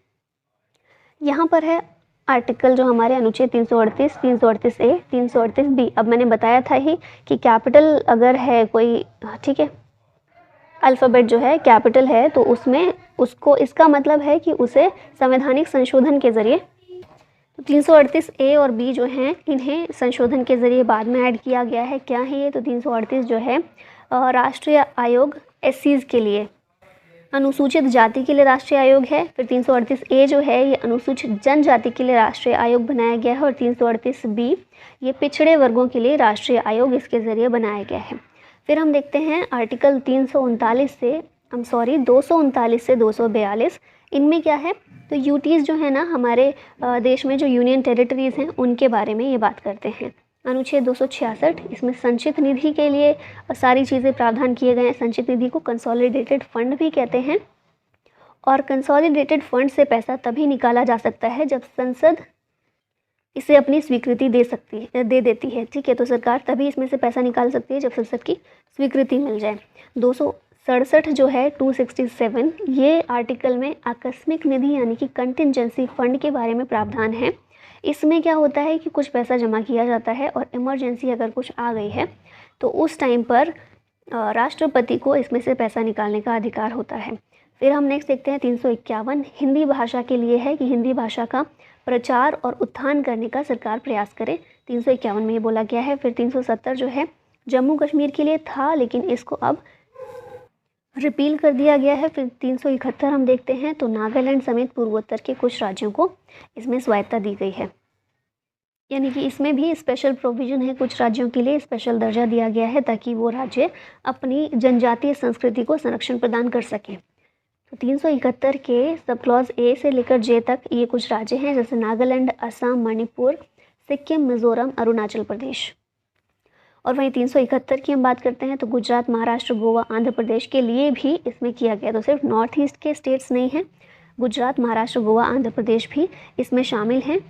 यहाँ पर है आर्टिकल जो हमारे अनुच्छेद 338, 338 ए, 338 बी। अब मैंने बताया था ही कि कैपिटल अगर है कोई, ठीक है, अल्फ़ाबेट जो है कैपिटल है तो उसमें उसको, इसका मतलब है कि उसे संवैधानिक संशोधन के ज़रिए, तो 338 ए और बी जो हैं इन्हें संशोधन के ज़रिए बाद में ऐड किया गया है। क्या है ये? तो 338 जो है राष्ट्रीय आयोग एससीज़ के लिए, अनुसूचित जाति के लिए राष्ट्रीय आयोग है। फिर 338 ए जो है ये अनुसूचित जनजाति के लिए राष्ट्रीय आयोग बनाया गया है। और 338 बी ये पिछड़े वर्गों के लिए राष्ट्रीय आयोग इसके ज़रिए बनाया गया है। फिर हम देखते हैं आर्टिकल 239 से 242। इनमें क्या है? तो यूटीज़ जो है ना हमारे देश में जो यूनियन टेरिटरीज़ हैं उनके बारे में ये बात करते हैं। अनुच्छेद 266, इसमें संचित निधि के लिए सारी चीज़ें प्रावधान किए गए हैं। संचित निधि को कंसोलिडेटेड फंड भी कहते हैं। और कंसोलिडेटेड फंड से पैसा तभी निकाला जा सकता है जब संसद इसे अपनी स्वीकृति दे देती है, ठीक है। तो सरकार तभी इसमें से पैसा निकाल सकती है जब संसद की स्वीकृति मिल जाए। 267 जो है 267, ये आर्टिकल में आकस्मिक निधि यानी कि कंटिजेंसी फंड के बारे में प्रावधान है। इसमें क्या होता है कि कुछ पैसा जमा किया जाता है और इमरजेंसी अगर कुछ आ गई है तो उस टाइम पर राष्ट्रपति को इसमें से पैसा निकालने का अधिकार होता है। फिर हम नेक्स्ट देखते हैं 351, हिंदी भाषा के लिए है कि हिंदी भाषा का प्रचार और उत्थान करने का सरकार प्रयास करे। 351 में ये बोला गया है। फिर 370 जो है जम्मू कश्मीर के लिए था लेकिन इसको अब रिपील कर दिया गया है। फिर 371 हम देखते हैं तो नागालैंड समेत पूर्वोत्तर के कुछ राज्यों को इसमें स्वायत्ता दी गई है, यानी कि इसमें भी स्पेशल प्रोविज़न है, कुछ राज्यों के लिए स्पेशल दर्जा दिया गया है ताकि वो राज्य अपनी जनजातीय संस्कृति को संरक्षण प्रदान कर सकें। तो 371 के सब क्लॉज ए से लेकर जे तक ये कुछ राज्य हैं जैसे नागालैंड, असम, मणिपुर, सिक्किम, मिज़ोरम, अरुणाचल प्रदेश। और वहीं 371 की हम बात करते हैं तो गुजरात, महाराष्ट्र, गोवा, आंध्र प्रदेश के लिए भी इसमें किया गया। तो सिर्फ नॉर्थ ईस्ट के स्टेट्स नहीं हैं, गुजरात, महाराष्ट्र, गोवा, आंध्र प्रदेश भी इसमें शामिल हैं।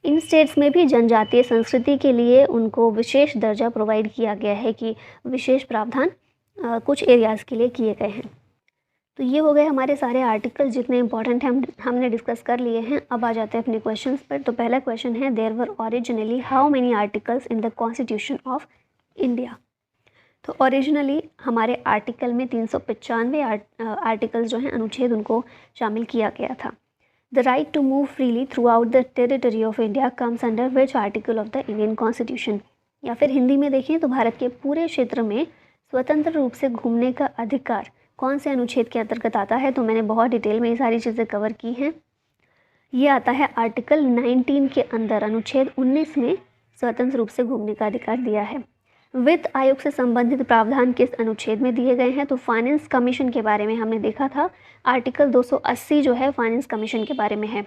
इन स्टेट्स में भी जनजातीय संस्कृति के लिए उनको विशेष दर्जा प्रोवाइड किया गया है कि विशेष प्रावधान कुछ एरियाज़ के लिए किए गए हैं। तो ये हो गए हमारे सारे आर्टिकल जितने इंपॉर्टेंट हैं हमने डिस्कस कर लिए हैं। अब आ जाते हैं अपने क्वेश्चंस पर। तो पहला क्वेश्चन है, there were originally how many articles in the constitution of India. तो ओरिजिनली हमारे आर्टिकल में 395 आर्टिकल्स जो हैं अनुच्छेद उनको शामिल किया गया था। The right to move freely through the territory of India comes under which article of the Indian constitution. या फिर हिंदी में देखें तो भारत के पूरे क्षेत्र में स्वतंत्र रूप से घूमने का अधिकार कौन से अनुच्छेद के अंतर्गत आता है। तो मैंने बहुत डिटेल में ये सारी चीज़ें कवर की हैं। ये आता है आर्टिकल 19 के अंदर, अनुच्छेद 19 में स्वतंत्र रूप से घूमने का अधिकार दिया है। वित्त आयोग से संबंधित प्रावधान किस अनुच्छेद में दिए गए हैं। तो फाइनेंस कमीशन के बारे में हमने देखा था, आर्टिकल 280 जो है फाइनेंस कमीशन के बारे में है।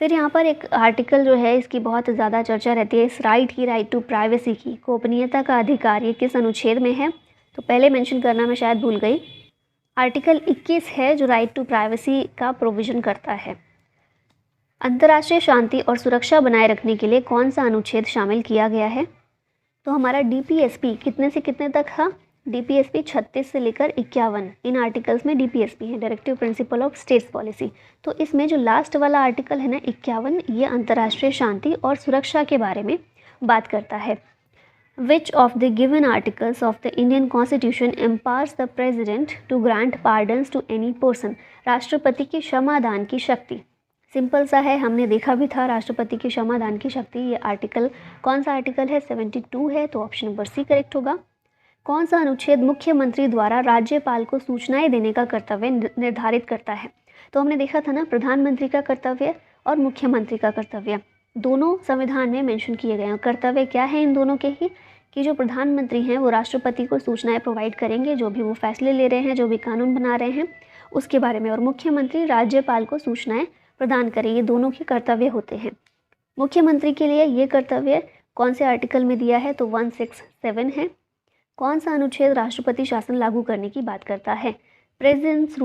फिर यहाँ पर एक आर्टिकल जो है इसकी बहुत ज़्यादा चर्चा रहती है, इस राइट की, राइट टू प्राइवेसी की, गोपनीयता का अधिकार, ये किस अनुच्छेद में है। तो पहले मेंशन करना मैं शायद भूल गई। आर्टिकल 21 है जो राइट टू प्राइवेसी का प्रोविज़न करता है। अंतर्राष्ट्रीय शांति और सुरक्षा बनाए रखने के लिए कौन सा अनुच्छेद शामिल किया गया है? तो हमारा डीपीएसपी कितने से कितने तक था? डीपीएसपी 36 से लेकर 51 इन आर्टिकल्स में डीपीएसपी है, directive principle of states policy. तो इसमें जो लास्ट वाला आर्टिकल है ना 51, ये अंतर्राष्ट्रीय शांति और सुरक्षा के बारे में बात करता है। Which of the given articles of the Indian Constitution empowers the President to grant pardons to any person? राष्ट्रपति की क्षमादान की शक्ति। सिंपल सा है, हमने देखा भी था राष्ट्रपति की क्षमादान की शक्ति। ये आर्टिकल कौन सा आर्टिकल है? 72 है, तो ऑप्शन नंबर सी करेक्ट होगा। कौन सा अनुच्छेद मुख्यमंत्री द्वारा राज्यपाल को सूचनाएं देने का कर्तव्य निर्धारित करता है? तो हमने देखा था ना, प्रधानमंत्री का कर्तव्य और मुख्यमंत्री का कर्तव्य दोनों संविधान में मेंशन किए गए हैं। कर्तव्य क्या है इन दोनों के ही, कि जो प्रधानमंत्री हैं वो राष्ट्रपति को सूचनाएं प्रोवाइड करेंगे, जो भी वो फैसले ले रहे हैं, जो भी कानून बना रहे हैं उसके बारे में, और मुख्यमंत्री राज्यपाल को सूचनाएं प्रदान करें। ये दोनों के कर्तव्य होते हैं। मुख्यमंत्री के लिए ये कर्तव्य कौन से आर्टिकल में दिया है? तो 167 है। कौन सा अनुच्छेद राष्ट्रपति शासन लागू करने की बात करता है? प्रेसिडेंट्स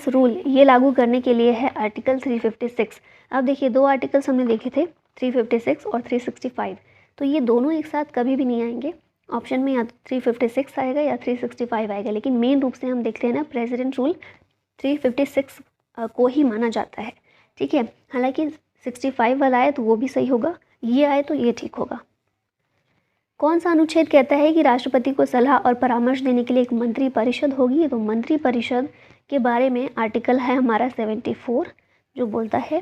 रूल ये लागू करने के लिए है आर्टिकल 356। अब देखिए, दो आर्टिकल्स हमने देखे थे, 356 और 365, तो ये दोनों एक साथ कभी भी नहीं आएंगे। ऑप्शन में या 356 आएगा या 365 आएगा, लेकिन मेन रूप से हम देखते हैं ना, प्रेसिडेंट रूल 356 को ही माना जाता है। ठीक है, हालांकि 65 वाला आए तो वो भी सही होगा, ये आए तो ये ठीक होगा। कौन सा अनुच्छेद कहता है कि राष्ट्रपति को सलाह और परामर्श देने के लिए एक मंत्री परिषद होगी? तो मंत्री परिषद के बारे में आर्टिकल है हमारा 74, जो बोलता है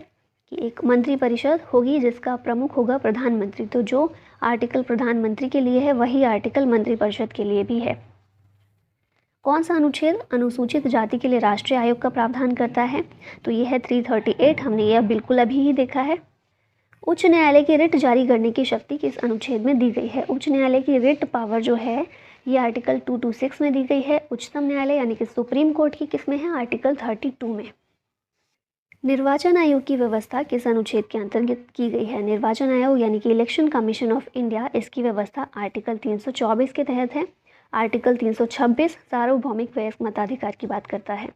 कि एक मंत्री परिषद होगी जिसका प्रमुख होगा प्रधानमंत्री। तो जो आर्टिकल प्रधानमंत्री के लिए है वही आर्टिकल मंत्री परिषद के लिए भी है। कौन सा अनुच्छेद अनुसूचित जाति के लिए राष्ट्रीय आयोग का प्रावधान करता है? तो ये है 338, हमने यह बिल्कुल अभी ही देखा है। उच्च न्यायालय की रिट जारी करने की शक्ति किस अनुच्छेद में दी गई है? उच्च न्यायालय की रिट पावर जो है ये आर्टिकल 226 में दी गई है। उच्चतम न्यायालय यानी कि सुप्रीम कोर्ट की किस में है? आर्टिकल 32 में। निर्वाचन आयोग की व्यवस्था किस अनुच्छेद के अंतर्गत की गई है? निर्वाचन आयोग यानी कि इलेक्शन कमीशन ऑफ इंडिया, इसकी व्यवस्था आर्टिकल 324 के तहत है। आर्टिकल 326 सार्वभौमिक वयस्क मताधिकार की बात करता है।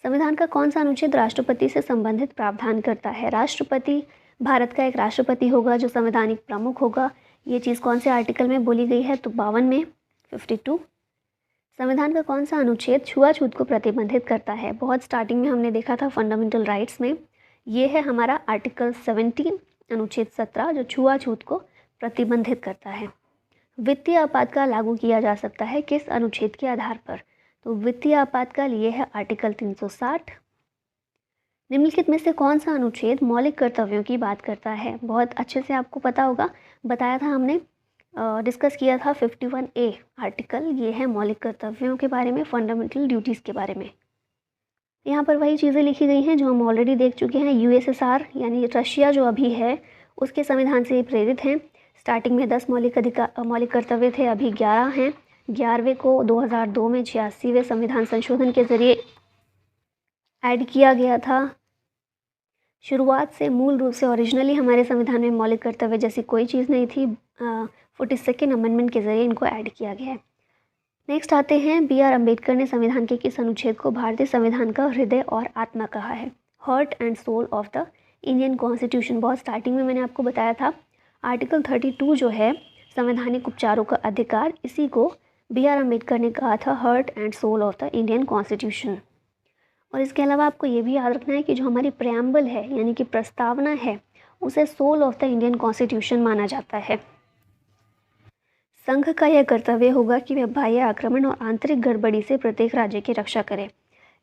संविधान का कौन सा अनुच्छेद राष्ट्रपति से संबंधित प्रावधान करता है? राष्ट्रपति, भारत का एक राष्ट्रपति होगा जो संवैधानिक प्रमुख होगा। ये चीज़ कौन से आर्टिकल में बोली गई है? तो 52 में, 52। संविधान का कौन सा अनुच्छेद छुआछूत को प्रतिबंधित करता है? बहुत स्टार्टिंग में हमने देखा था फंडामेंटल राइट्स में, ये है हमारा आर्टिकल 17, अनुच्छेद 17, जो छुआछूत को प्रतिबंधित करता है। वित्तीय आपातकाल लागू किया जा सकता है किस अनुच्छेद के आधार पर? तो वित्तीय आपातकाल ये है आर्टिकल 360। निम्नलिखित में से कौन सा अनुच्छेद मौलिक कर्तव्यों की बात करता है? बहुत अच्छे से आपको पता होगा, बताया था हमने, डिस्कस किया था 51A आर्टिकल, ये है मौलिक कर्तव्यों के बारे में, फंडामेंटल ड्यूटीज़ के बारे में। यहाँ पर वही चीज़ें लिखी गई हैं जो हम ऑलरेडी देख चुके हैं। यूएसएसआर यानी रशिया जो अभी है उसके संविधान से प्रेरित हैं। स्टार्टिंग में 10 मौलिक कर्तव्य थे, अभी 11 हैं। 11वें को 2002 में 86वें संविधान संशोधन के ज़रिए ऐड किया गया था। शुरुआत से मूल रूप से ओरिजिनली हमारे संविधान में मौलिक कर्तव्य जैसी कोई चीज़ नहीं थी। 42nd अमेंडमेंट के ज़रिए इनको ऐड किया गया है। नेक्स्ट आते हैं, बी आर अम्बेडकर ने संविधान के किस अनुच्छेद को भारतीय संविधान का हृदय और आत्मा कहा है? Heart and soul of the Indian constitution. बहुत स्टार्टिंग में मैंने आपको बताया था आर्टिकल 32 जो है संवैधानिक उपचारों का अधिकार, इसी को बी आर अम्बेडकर ने कहा था heart and soul of the Indian constitution. और इसके अलावा आपको ये भी याद रखना है कि जो हमारी प्रेम्बल है यानी कि प्रस्तावना है, उसे soul of the Indian constitution माना जाता है। संघ का यह कर्तव्य होगा कि वह बाह्य आक्रमण और आंतरिक गड़बड़ी से प्रत्येक राज्य की रक्षा करे।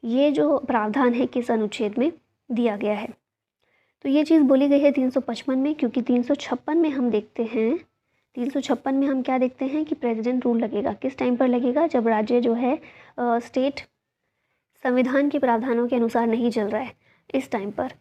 ये जो प्रावधान है किस अनुच्छेद में दिया गया है? तो ये चीज़ बोली गई है 355 में, क्योंकि 356 में हम देखते हैं, 356 में हम क्या देखते हैं कि प्रेसिडेंट रूल लगेगा। किस टाइम पर लगेगा? जब राज्य जो है स्टेट संविधान के प्रावधानों के अनुसार नहीं चल रहा है, इस टाइम पर,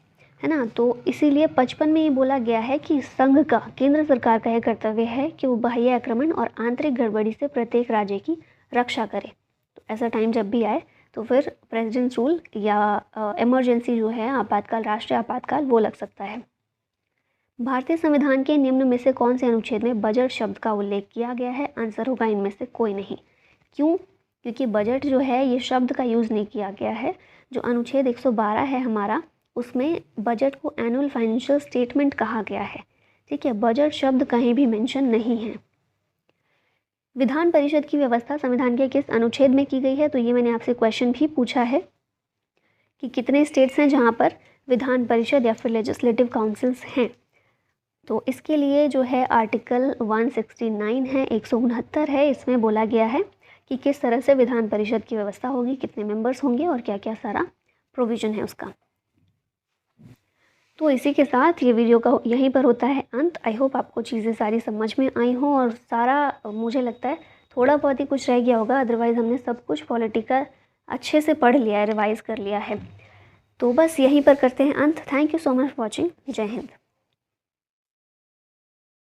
है ना। तो इसीलिए 55 में ये बोला गया है कि संघ का, केंद्र सरकार का यह कर्तव्य है कि वो बाह्य आक्रमण और आंतरिक गड़बड़ी से प्रत्येक राज्य की रक्षा करे। तो ऐसा टाइम जब भी आए तो फिर प्रेसिडेंट रूल या इमरजेंसी जो है आपातकाल, राष्ट्रीय आपातकाल, वो लग सकता है। भारतीय संविधान के निम्न में से कौन से अनुच्छेद में बजट शब्द का उल्लेख किया गया है? आंसर होगा इनमें से कोई नहीं। क्यों? क्योंकि बजट जो है ये शब्द का यूज़ नहीं किया गया है। जो अनुच्छेद 112 है हमारा, उसमें बजट को एनुअल फाइनेंशियल स्टेटमेंट कहा गया है। ठीक है, बजट शब्द कहीं भी मेंशन नहीं है। विधान परिषद की व्यवस्था संविधान के किस अनुच्छेद में की गई है? तो ये मैंने आपसे क्वेश्चन भी पूछा है कि कितने स्टेट्स हैं जहाँ पर विधान परिषद या फिर लेजिस्लेटिव काउंसिल्स हैं। तो इसके लिए जो है आर्टिकल 169 है, 169 है, इसमें बोला गया है कि किस तरह से विधान परिषद की व्यवस्था होगी, कितने मेंबर्स होंगे और क्या क्या सारा प्रोविज़न है उसका। तो इसी के साथ ये वीडियो का यहीं पर होता है अंत। आई होप आपको चीज़ें सारी समझ में आई हों और सारा मुझे लगता है थोड़ा बहुत ही कुछ रह गया होगा, अदरवाइज़ हमने सब कुछ पॉलिटी का अच्छे से पढ़ लिया है, रिवाइज़ कर लिया है। तो बस यहीं पर करते हैं अंत। Thank you so much for watching. जय हिंद।